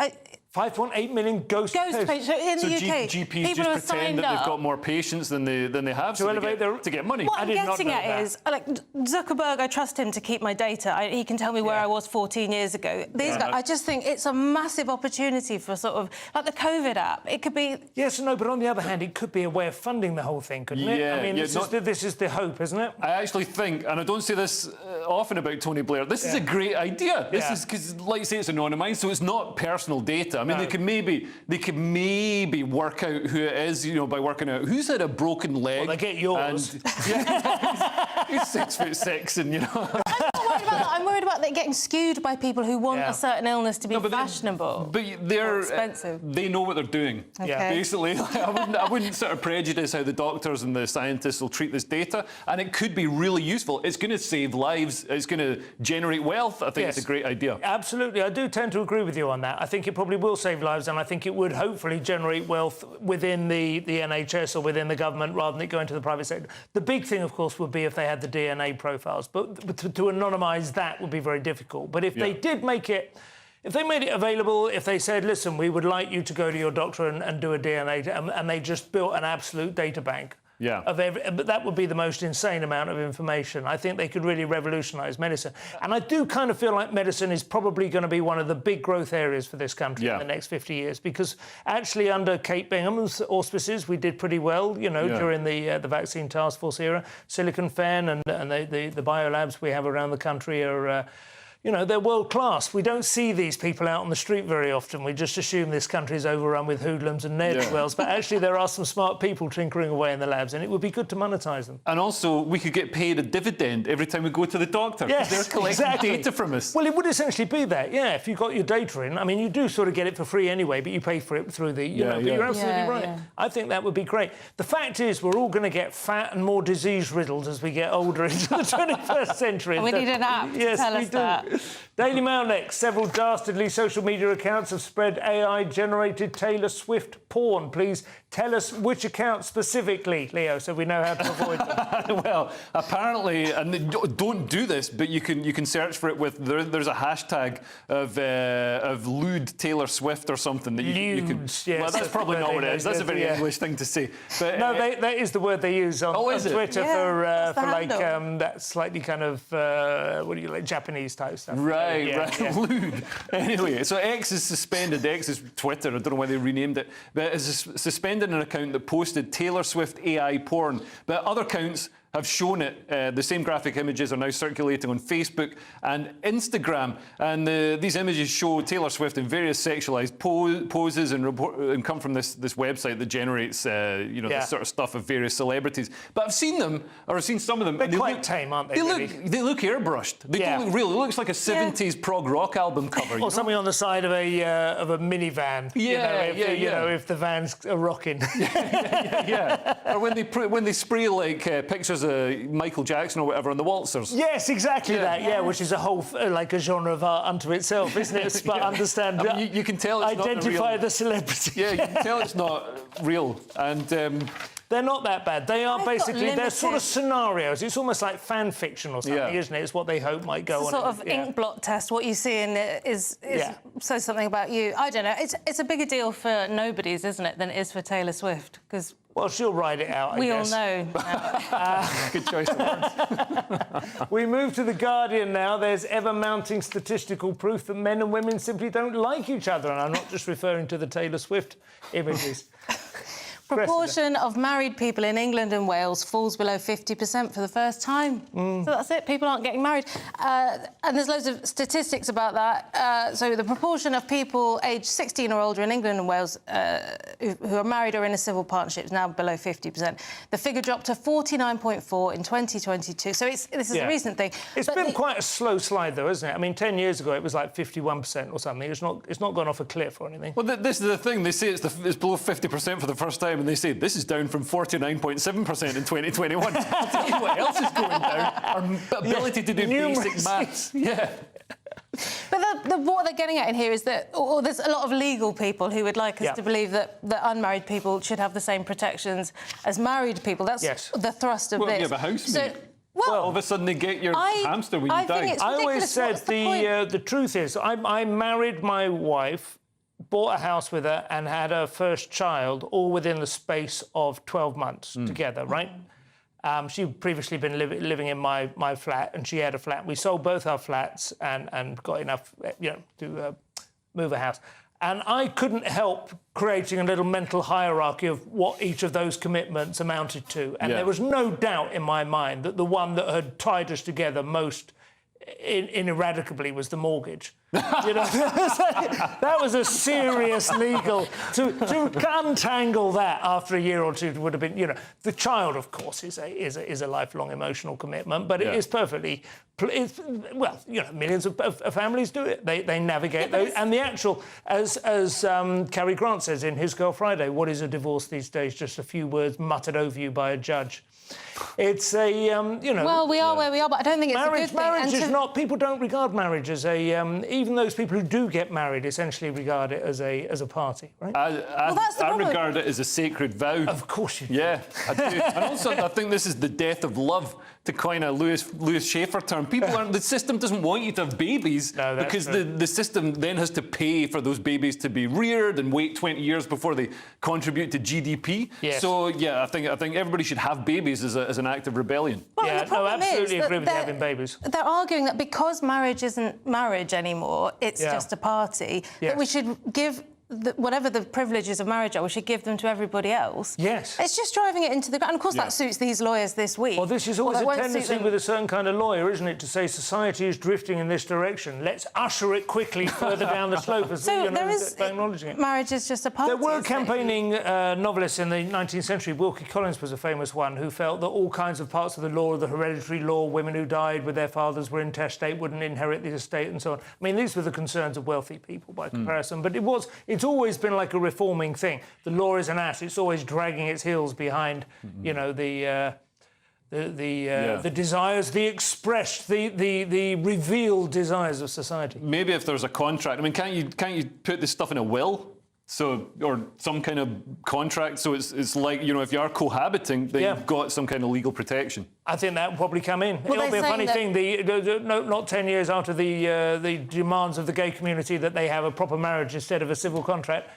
5.8 million ghost patients in the UK. GPs People just pretend that they've got more patients than they have to get money. What I'm getting at is, like, Zuckerberg, I trust him to keep my data. He can tell me where I was 14 years ago. These guys, I just think it's a massive opportunity for sort of, like the COVID app. It could be... Yes and no, but on the other hand, it could be a way of funding the whole thing, couldn't it? I mean, this is the hope, isn't it? I actually think, and I don't say this often about Tony Blair, this is a great idea. This is, because, like you say, it's anonymised, so it's not personal data. I mean, they could maybe work out who it is, by working out who's had a broken leg. Well, they get yours. And, he's 6'6", and I'm not worried about that. I'm worried about it getting skewed by people who want a certain illness to be fashionable. But they're expensive. They know what they're doing. Okay. Basically, I wouldn't sort of prejudice how the doctors and the scientists will treat this data, and it could be really useful. It's going to save lives. It's going to generate wealth. I think it's a great idea. Absolutely, I do tend to agree with you on that. I think it probably will save lives, and I think it would hopefully generate wealth within the NHS or within the government rather than it going to the private sector. The big thing, of course, would be if they had the DNA profiles, but to anonymise that would be very difficult. But if they did make it... If they made it available, if they said, listen, we would like you to go to your doctor and do a DNA, and they just built an absolute data bank of but that would be the most insane amount of information. I think they could really revolutionise medicine. And I do kind of feel like medicine is probably going to be one of the big growth areas for this country in the next 50 years, because actually under Kate Bingham's auspices, we did pretty well, during the vaccine task force era. Silicon Fen and the biolabs we have around the country are... they're world-class. We don't see these people out on the street very often. We just assume this country is overrun with hoodlums and ne'er-do-wells. But actually, there are some smart people tinkering away in the labs, and it would be good to monetise them. And also, we could get paid a dividend every time we go to the doctor. Yes, they're collecting data from us. Well, it would essentially be that, if you got your data in. I mean, you do sort of get it for free anyway, but you pay for it through the... But you're absolutely right. Yeah. I think that would be great. The fact is, we're all going to get fat and more disease-riddled as we get older into the 21st century. And we need an app to tell us that. Daily Mail next. Several dastardly social media accounts have spread AI-generated Taylor Swift porn. Please tell us which account specifically, Leo, so we know how to avoid them. Well, apparently, and don't do this, but you can search for it with there's a hashtag of lewd Taylor Swift or something that you can. Yes, well, that's probably not what it is. That's a very English thing to say. But, no, that is the word they use on Twitter for like that slightly kind of Japanese type stuff. Right. Lewd. Anyway, so X is suspended. X is Twitter. I don't know why they renamed it, but it's suspended an account that posted Taylor Swift AI porn. But other accounts have shown it. The same graphic images are now circulating on Facebook and Instagram. And these images show Taylor Swift in various sexualised poses and come from this website that generates this sort of stuff of various celebrities. But I've seen them, or I've seen some of them. They're quite tame, aren't they? They look airbrushed. They don't look real. It looks like a 70s prog rock album cover. Or something on the side of a minivan. If the vans are rocking. Or when they spray like pictures Michael Jackson or whatever on the waltzers. Yes, exactly that. Which is a whole like a genre of art unto itself, isn't it? But understand, I mean, you can tell it's identify not the celebrity. Yeah, you can tell it's not real, and they're not that bad. They are they're sort of scenarios. It's almost like fan fiction or something, isn't it? It's what they hope might go on. Sort of ink blot test. What you see in it is says something about you. I don't know. It's a bigger deal for nobodies, isn't it, than it is for Taylor Swift? Because well, she'll ride it out, I guess. We all know. Good choice of words. We move to The Guardian now. There's ever-mounting statistical proof that men and women simply don't like each other, and I'm not just referring to the Taylor Swift images. proportion of married people in England and Wales falls below 50% for the first time. So that's it. People aren't getting married. And there's loads of statistics about that. So the proportion of people aged 16 or older in England and Wales who are married or in a civil partnership is now below 50%. The figure dropped to 49.4 in 2022. So this is a recent thing. It's been quite a slow slide, though, isn't it? I mean, 10 years ago, it was like 51% or something. It's not gone off a cliff or anything. Well, this is the thing. They say it's below 50% for the first time, and they say this is down from 49.7% in 2021. I'll tell you what else is going down. Our ability to do basic maths. Yeah. But what they're getting at in here is that there's a lot of legal people who would like us to believe that unmarried people should have the same protections as married people. That's the thrust of this. Well, you have a housemate. Well, all of a sudden they get your hamster when you die. I always said the truth is I married my wife, bought a house with her and had her first child all within the space of 12 months together, right? She'd previously been living in my flat, and she had a flat. We sold both our flats and got enough, to move a house. And I couldn't help creating a little mental hierarchy of what each of those commitments amounted to. And there was no doubt in my mind that the one that had tied us together most ineradicably was the mortgage. That was a serious legal... To untangle that after a year or two would have been... the child, of course, is a lifelong emotional commitment, but it is perfectly... millions of families do it. They navigate those. And the actual... As Cary Grant says in His Girl Friday, what is a divorce these days? Just a few words muttered over you by a judge. It's a, Well, we are where we are, but I don't think it's a good thing. Marriage is not... People don't regard marriage as a... even those people who do get married essentially regard it as a party, right? I regard it as a sacred vow. Of course you do. Yeah, I do. And also, I think this is the death of love, to coin a Louis Schaefer term. The system doesn't want you to have babies because the system then has to pay for those babies to be reared and wait 20 years before they contribute to GDP. Yes. So, yeah, I think everybody should have babies as an act of rebellion. Well, absolutely agree with you having babies. They're arguing that because marriage isn't marriage anymore, it's just a party, that we should give... whatever the privileges of marriage are, we should give them to everybody else. Yes. It's just driving it into the ground. And of course, that suits these lawyers this week. Well, this is always a tendency with a certain kind of lawyer, isn't it, to say society is drifting in this direction. Let's usher it quickly further down the slope. So there is... acknowledging it. Marriage is just a party. There were campaigning novelists in the 19th century. Wilkie Collins was a famous one who felt that all kinds of parts of the law, the hereditary law, women who died with their fathers were intestate, wouldn't inherit the estate and so on. I mean, these were the concerns of wealthy people by comparison. But it's always been like a reforming thing. The law is an ass. It's always dragging its heels behind, the desires, the expressed, the revealed desires of society. Maybe if there's a contract, I mean, can't you put this stuff in a will? So, or some kind of contract, so it's like, if you are cohabiting, then you've got some kind of legal protection. I think that will probably come in. Well, it'll be a funny thing, not 10 years after the demands of the gay community that they have a proper marriage instead of a civil contract.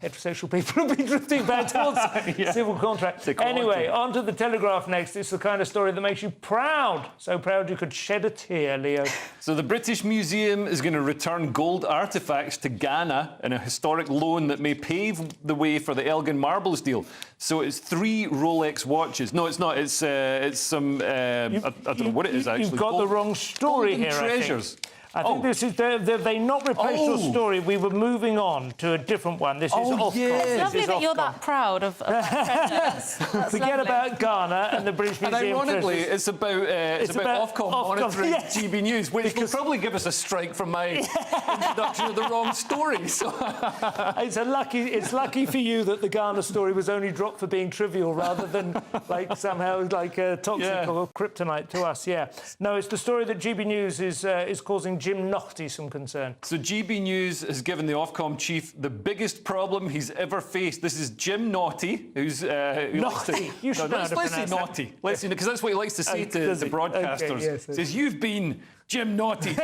Heterosexual people will be drifting back towards civil contract. Anyway, on to the Telegraph next. It's the kind of story that makes you proud. So proud you could shed a tear, Leo. So the British Museum is going to return gold artefacts to Ghana in a historic loan that may pave the way for the Elgin Marbles deal. So it's 3 Rolex watches. No, it's not. It's some... I don't know what it is, actually. You've got the wrong story here, treasures. I think this is... They not replaced your story. We were moving on to a different one. This is Ofcom. It's lovely that you're that proud of that. Forget about Ghana and the British Museum. And ironically, it's about Ofcom monitoring GB News, which will probably give us a strike from my introduction of the wrong story. So it's lucky for you that the Ghana story was only dropped for being trivial rather than somehow toxic or kryptonite to us. Yeah. No, it's the story that GB News is causing Jim Naughton some concern. So GB News has given the Ofcom chief the biggest problem he's ever faced. This is Jim Naughton, who's... Naughty. Let's say Naughty. Because that's what he likes to say to the broadcasters. Okay, yes. He says, you've been Jim Naughty.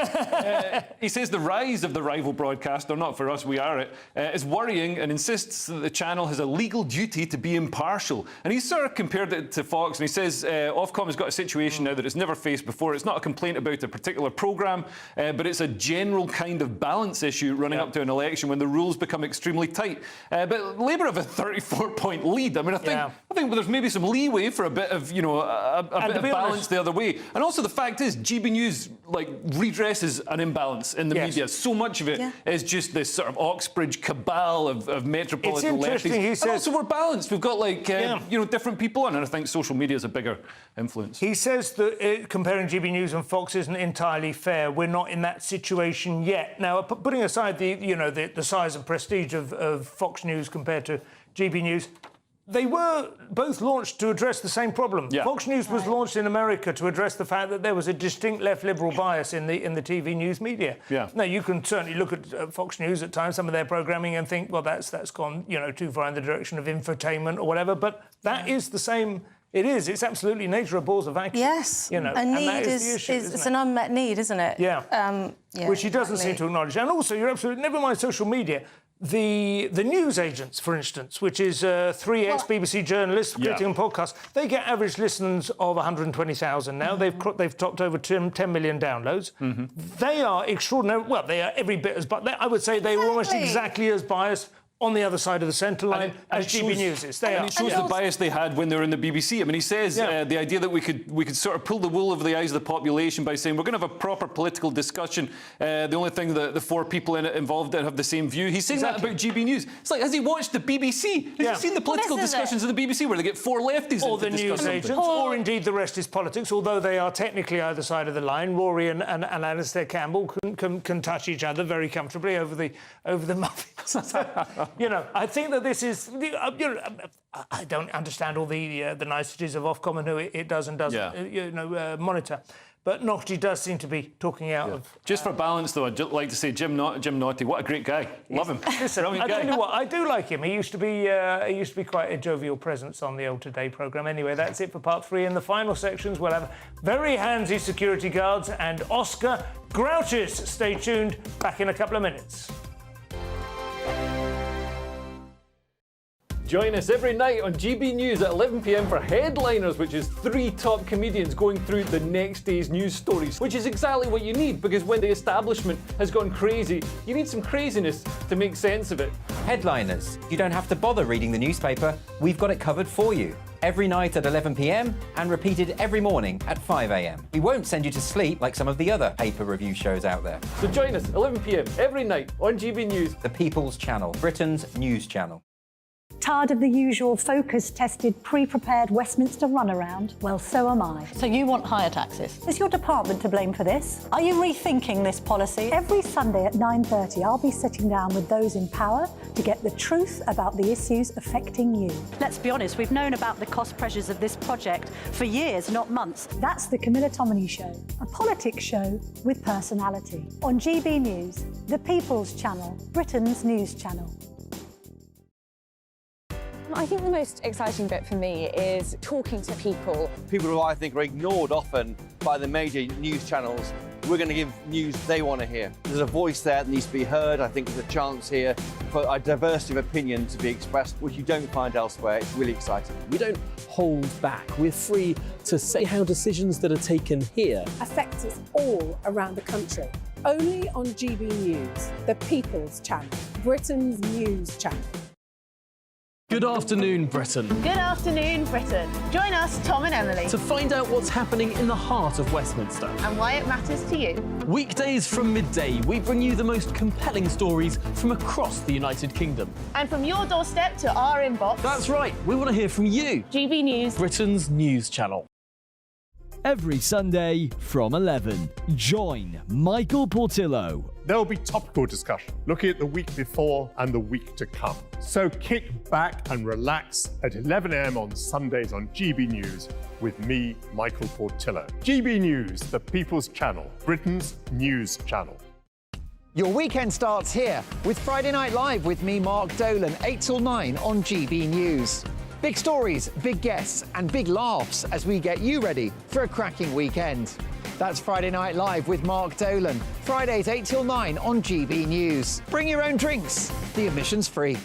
He says the rise of the rival broadcaster, not for us, we are it, is worrying and insists that the channel has a legal duty to be impartial. And he's sort of compared it to Fox, and he says Ofcom has got a situation now that it's never faced before. It's not a complaint about a particular programme, but it's a general kind of balance issue running up to an election when the rules become extremely tight. But Labour have a 34-point lead. I mean, I think there's maybe some leeway for a bit of, you know, a bit of balance the other way. And also the fact is, GB News redresses an imbalance in the media. So much of it is just this sort of Oxbridge cabal of metropolitan lefties. He says, and also we're balanced. We've got you know, different people on, and I think social media is a bigger influence. He says that comparing GB News and Fox isn't entirely fair. We're not in that situation yet. Now, putting aside the size and prestige of Fox News compared to GB News, they were both launched to address the same problem. Fox News was launched in America to address the fact that there was a distinct left-liberal bias in the TV news media. Now, you can certainly look at Fox News at times, some of their programming, and think, well, that's gone, you know, too far in the direction of infotainment or whatever. But that is the same. It is. It's absolutely nature abhors a vacuum. Yes. You know, a need and that is the issue, it's an unmet need, isn't it? Which he doesn't seem to acknowledge. And also, you're absolutely, never mind social media, the news agents, for instance, which is three ex-BBC journalists creating a podcast, they get average listens of 120,000 now. They've topped over 10 million downloads. They are extraordinary. Well, they are every bit as... But I would say they were almost exactly as biased on the other side of the centre line as GB News is. And it shows the bias they had when they were in the BBC. I mean, he says the idea that we could sort of pull the wool over the eyes of the population by saying we're going to have a proper political discussion. The only thing that the four people in it involved have the same view. He's saying that about GB News. It's like, has he watched the BBC? Has he seen the political discussions of the BBC where they get four lefties or the news agents, or indeed the rest is politics, although they are technically either side of the line. Rory and Alastair Campbell can touch each other very comfortably over the muffins. You know, I think that this is... I don't understand all the niceties of Ofcom and who it does and doesn't monitor. But Naughty does seem to be talking out of... Just for balance, though, I'd like to say Jim Naughty, what a great guy. Love him. Listen, I tell you what, I do like him. He used to be quite a jovial presence on the Old Today programme. Anyway, that's it for part 3. In the final sections, we'll have very handsy security guards and Oscar grouches. Stay tuned. Back in a couple of minutes. Join us every night on GB News at 11 p.m. for Headliners, which is 3 top comedians going through the next day's news stories, which is exactly what you need, because when the establishment has gone crazy, you need some craziness to make sense of it. Headliners. You don't have to bother reading the newspaper. We've got it covered for you. Every night at 11 p.m. and repeated every morning at 5 a.m. We won't send you to sleep like some of the other paper review shows out there. So join us 11 p.m. every night on GB News. The People's Channel, Britain's news channel. Tired of the usual focus-tested, pre-prepared Westminster runaround? Well, so am I. So you want higher taxes? Is your department to blame for this? Are you rethinking this policy? Every Sunday at 9:30, I'll be sitting down with those in power to get the truth about the issues affecting you. Let's be honest, we've known about the cost pressures of this project for years, not months. That's the Camilla Tominey Show, a politics show with personality. On GB News, the People's Channel, Britain's news channel. I think the most exciting bit for me is talking to people. People who I think are ignored often by the major news channels. We're going to give news they want to hear. There's a voice there that needs to be heard. I think there's a chance here for a diversity of opinion to be expressed, which you don't find elsewhere. It's really exciting. We don't hold back. We're free to say how decisions that are taken here affect us all around the country. Only on GB News, the People's Channel, Britain's news channel. Good afternoon, Britain. Good afternoon, Britain. Join us, Tom and Emily, to find out what's happening in the heart of Westminster and why it matters to you. Weekdays from midday, we bring you the most compelling stories from across the United Kingdom. And from your doorstep to our inbox. That's right, we want to hear from you. GB News, Britain's news channel. Every Sunday from 11, join Michael Portillo. There'll be topical discussion, looking at the week before and the week to come. So kick back and relax at 11 a.m. on Sundays on GB News with me, Michael Portillo. GB News, the People's Channel, Britain's news channel. Your weekend starts here with Friday Night Live with me, Mark Dolan, 8 till 9 on GB News. Big stories, big guests, and big laughs as we get you ready for a cracking weekend. That's Friday Night Live with Mark Dolan. Fridays 8 till 9 on GB News. Bring your own drinks. The admission's free.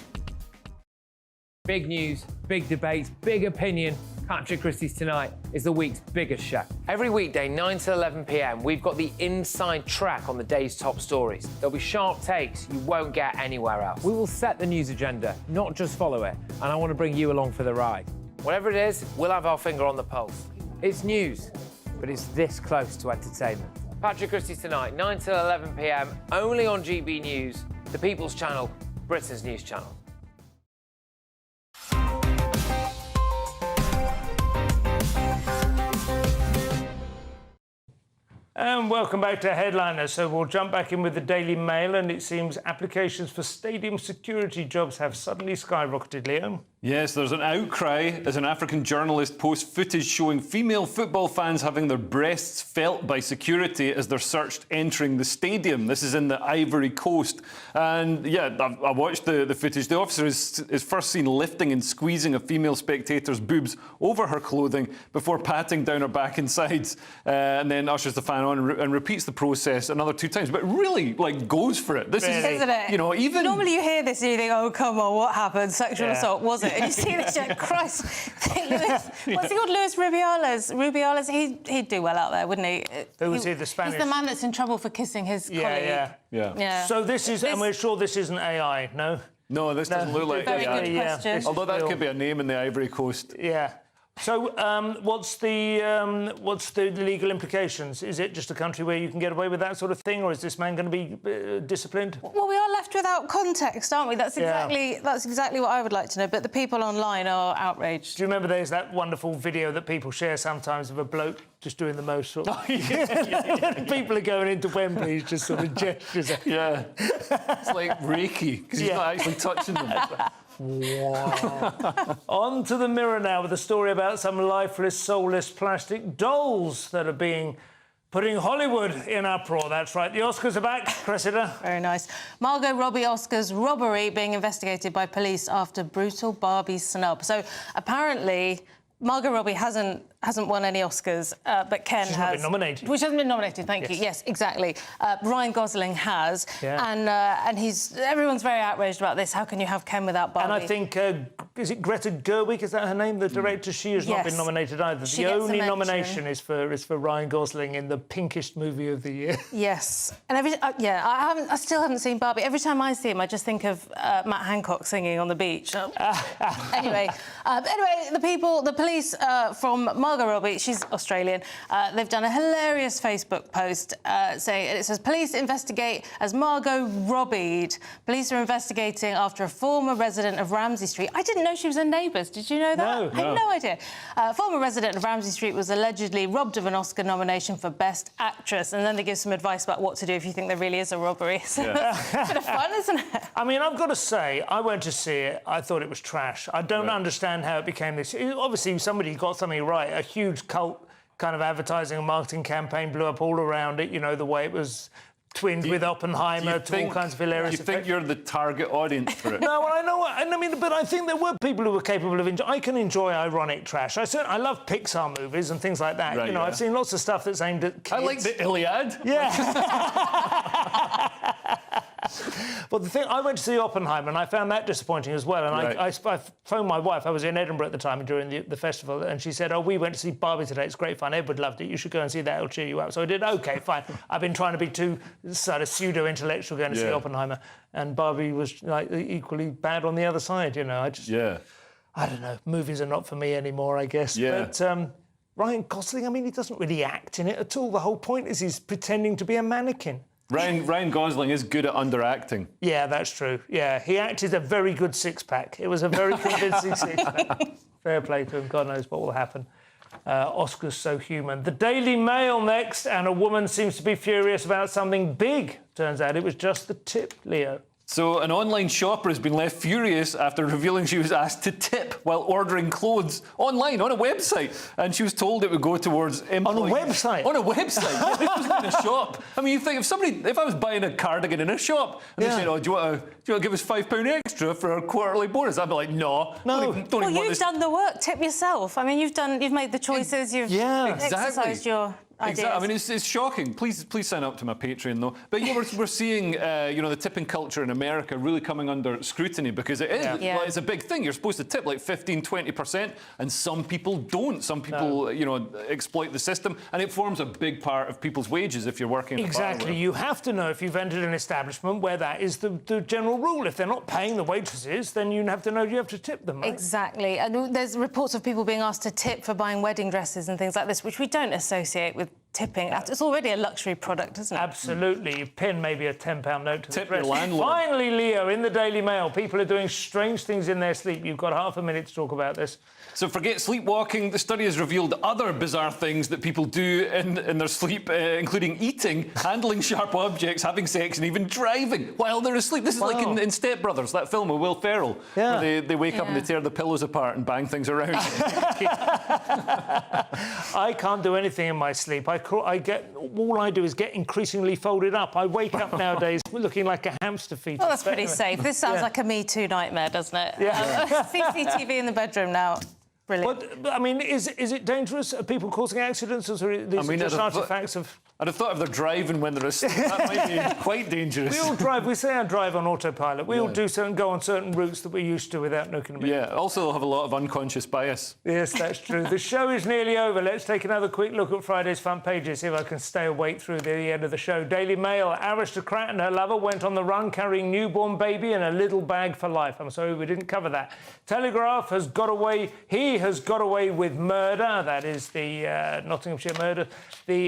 Big news, big debates, big opinion. Patrick Christie's Tonight is the week's biggest show. Every weekday, 9 to 11 p.m, we've got the inside track on the day's top stories. There'll be sharp takes you won't get anywhere else. We will set the news agenda, not just follow it, and I want to bring you along for the ride. Whatever it is, we'll have our finger on the pulse. It's news, but it's this close to entertainment. Patrick Christie's Tonight, 9 to 11 p.m, only on GB News, the People's Channel, Britain's news channel. And welcome back to Headliner. So we'll jump back in with the Daily Mail, and it seems applications for stadium security jobs have suddenly skyrocketed, Leo. Yes, there's an outcry as an African journalist posts footage showing female football fans having their breasts felt by security as they're searched entering the stadium. This is in the Ivory Coast. And yeah, I watched the footage. The officer is first seen lifting and squeezing a female spectator's boobs over her clothing before patting down her back and sides, and then ushers the fan on and repeats the process another 2 times. But really, like, goes for it. This is, isn't it? You know, even normally you hear this and you think, oh, come on, what happened? Sexual assault, was it? And you see this, you're like, Christ. What's he called? Luis Rubiales. He'd do well out there, wouldn't he? Who was he, the Spanish? He's the man that's in trouble for kissing his colleague. Yeah. So this is, and we're sure this isn't AI, no? No, this doesn't look like Very AI. good question. Although that could be a name in the Ivory Coast. Yeah. So, what's the legal implications? Is it just a country where you can get away with that sort of thing, or is this man going to be disciplined? Well, we are left without context, aren't we? That's exactly what I would like to know. But the people online are outraged. Do you remember there's that wonderful video that people share sometimes of a bloke just doing the most sort of... People are going into Wembley, he's just sort of gestures. Yeah. It's like Reiki, because he's not actually touching them. Wow. On to the Mirror now with a story about some lifeless, soulless plastic dolls that are putting Hollywood in uproar. That's right. The Oscars are back, Cressida. Very nice. Margo Robbie Oscars robbery being investigated by police after brutal Barbie snub. So apparently Margo Robbie hasn't won any Oscars, but Ken has. She's not been nominated. Which hasn't been nominated, thank you. Yes, exactly. Ryan Gosling has. Yeah. And everyone's very outraged about this. How can you have Ken without Barbie? And I think, is it Greta Gerwig, is that her name, the director? She has not been nominated either. The only nomination is for Ryan Gosling in the pinkest movie of the year. Yes. And I still haven't seen Barbie. Every time I see him, I just think of Matt Hancock singing on the beach. Anyway, the police from Margo Robbie, she's Australian, they've done a hilarious Facebook post saying, and it says, police investigate as Margo Robbied. Police are investigating after a former resident of Ramsay Street. I didn't know she was in Neighbours. Did you know that? No. I had no idea. Former resident of Ramsay Street was allegedly robbed of an Oscar nomination for Best Actress, and then they give some advice about what to do if you think there really is a robbery. So it's a bit of fun, isn't it? I mean, I've got to say, I went to see it. I thought it was trash. I don't understand how it became this. Obviously, somebody got something right. A huge cult kind of advertising and marketing campaign blew up all around it. You know, the way it was twinned with Oppenheimer to all kinds of hilarious effects. Do you think you're the target audience for it? No, well, I know what... I mean, but I think there were people who were capable of... I can enjoy ironic trash. I love Pixar movies and things like that. Right, I've seen lots of stuff that's aimed at kids. I like the Iliad. Yeah. But the thing, I went to see Oppenheimer and I found that disappointing as well. And I phoned my wife. I was in Edinburgh at the time during the festival, and she said, "Oh, we went to see Barbie today. It's great fun. Edward loved it. You should go and see that. It'll cheer you up." So I did. OK, fine. I've been trying to be too sort of pseudo-intellectual going to see Oppenheimer, and Barbie was like equally bad on the other side. I just I don't know. Movies are not for me anymore, I guess. Yeah. But Ryan Gosling, I mean, he doesn't really act in it at all. The whole point is he's pretending to be a mannequin. Ryan Gosling is good at underacting. Yeah, that's true. Yeah, he acted a very good six-pack. It was a very convincing six-pack. Fair play to him. God knows what will happen. Oscar's so human. The Daily Mail next, and a woman seems to be furious about something big. Turns out it was just the tip, Leo. So an online shopper has been left furious after revealing she was asked to tip while ordering clothes online on a website, and she was told it would go towards employees. On a website? On a website. This wasn't in a shop. I mean, you think if I was buying a cardigan in a shop and they said, "Oh, do you want to give us £5 extra for our quarterly bonus?" I'd be like, "No, don't even Well, want you've this." done the work. Tip yourself. I mean, you've made the choices. You've exercised your ideas. Exactly. I mean, it's shocking. Please sign up to my Patreon, though. But yeah, we're seeing, the tipping culture in America really coming under scrutiny because it is. Yeah. Like, it's a big thing. You're supposed to tip like 15-20%, and some people don't. Some people, exploit the system, and it forms a big part of people's wages if you're working. Exactly. You have to know if you've entered an establishment where that is the general rule. If they're not paying the waitresses, then you have to know you have to tip them. Right? Exactly. And there's reports of people being asked to tip for buying wedding dresses and things like this, which we don't associate with tipping. It's already a luxury product, isn't it? Absolutely. You pin maybe a £10 note to Tip the your dress. landlord. Finally, Leo, in the Daily Mail, people are doing strange things in their sleep. You've got half a minute to talk about this. So forget sleepwalking. The study has revealed other bizarre things that people do in their sleep, including eating, handling sharp objects, having sex, and even driving while they're asleep. This is like in Step Brothers, that film with Will Ferrell, where they wake up and they tear the pillows apart and bang things around. I can't do anything in my sleep. All I do is get increasingly folded up. I wake up nowadays looking like a hamster fetus. Well, that's pretty safe. This sounds like a Me Too nightmare, doesn't it? Yeah. CCTV in the bedroom now. Brilliant. But I mean, is it dangerous? Are people causing accidents, or are these just artefacts of? I'd have thought if they're driving when they're asleep, that might be quite dangerous. We all drive. We say I drive on autopilot. We all do go on certain routes that we're used to without looking at it. Yeah. Also, they'll have a lot of unconscious bias. Yes, that's true. The show is nearly over. Let's take another quick look at Friday's front pages. See if I can stay awake through the end of the show. Daily Mail: aristocrat and her lover went on the run carrying newborn baby in a little bag for life. I'm sorry we didn't cover that. Telegraph has got away. He has got away with murder. That is the Nottinghamshire murder,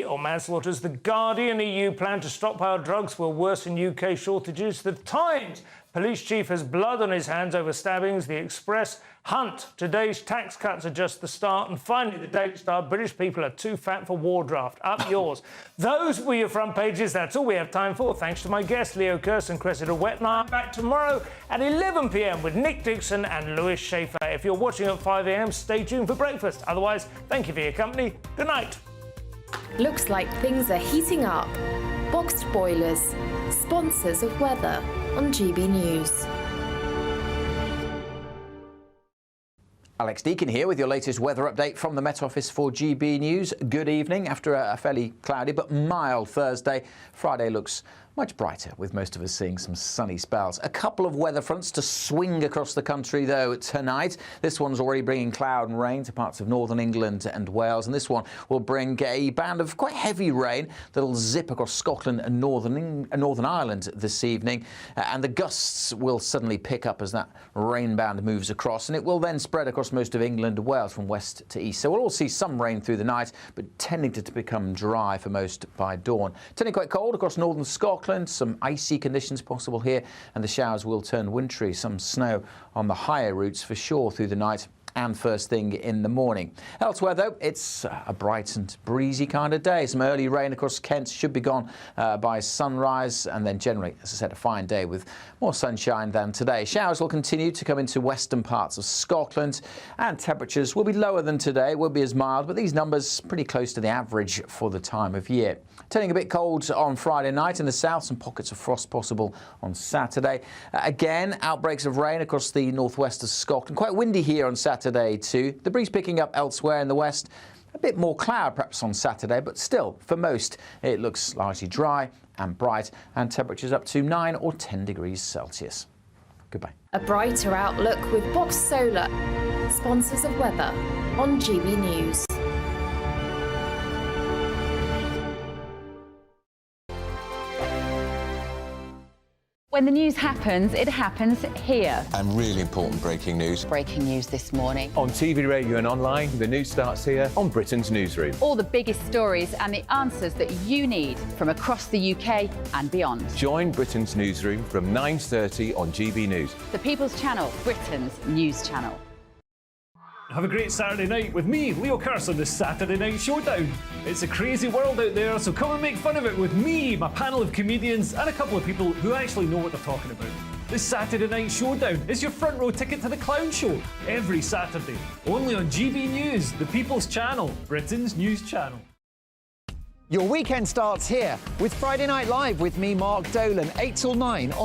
or manslaughters. The Guardian: EU plan to stockpile drugs will worsen UK shortages. The Times: police chief has blood on his hands over stabbings. The Express: Hunt: today's tax cuts are just the start. And finally, the Daily Star: British people are too fat for war draft. Up yours. Those were your front pages. That's all we have time for. Thanks to my guests, Leo Kirsten, Cressida Wet, and I'm back tomorrow at 11 p.m. with Nick Dixon and Lewis Schaefer. If you're watching at 5 a.m, stay tuned for breakfast. Otherwise, thank you for your company. Good night. Looks like things are heating up. Boxed boilers, sponsors of weather on GB News. Alex Deakin here with your latest weather update from the Met Office for GB News. Good evening. After a fairly cloudy but mild Thursday, Friday looks much brighter, with most of us seeing some sunny spells. A couple of weather fronts to swing across the country, though, tonight. This one's already bringing cloud and rain to parts of northern England and Wales, and this one will bring a band of quite heavy rain that'll zip across Scotland and Northern Ireland this evening, and the gusts will suddenly pick up as that rain band moves across, and it will then spread across most of England and Wales from west to east. So we'll all see some rain through the night, but tending to become dry for most by dawn. Turning quite cold across northern Scotland. Some icy conditions possible here, and the showers will turn wintry. Some snow on the higher routes for sure through the night and first thing in the morning. Elsewhere, though, it's a bright and breezy kind of day. Some early rain across Kent should be gone by sunrise, and then generally, as I said, a fine day with more sunshine than today. Showers will continue to come into western parts of Scotland, and temperatures will be lower than today, won't be as mild, but these numbers pretty close to the average for the time of year. Turning a bit cold on Friday night in the south, some pockets of frost possible on Saturday. Again, outbreaks of rain across the northwest of Scotland. Quite windy here on Saturday too. The breeze picking up elsewhere in the west. A bit more cloud perhaps on Saturday, but still, for most, it looks largely dry and bright, and temperatures up to 9 or 10 degrees Celsius. Goodbye. A brighter outlook with Box Solar, sponsors of weather on GB News. When the news happens, it happens here. And really important breaking news. Breaking news this morning. On TV, radio and online, the news starts here on Britain's newsroom. All the biggest stories and the answers that you need from across the UK and beyond. Join Britain's newsroom from 9:30 on GB News. The People's Channel, Britain's news channel. Have a great Saturday night with me, Leo Curse, on this Saturday Night Showdown. It's a crazy world out there, so come and make fun of it with me, my panel of comedians, and a couple of people who actually know what they're talking about. This Saturday Night Showdown is your front row ticket to the clown show every Saturday, only on GB News, the People's Channel, Britain's news channel. Your weekend starts here with Friday Night Live with me, Mark Dolan, 8 till 9 on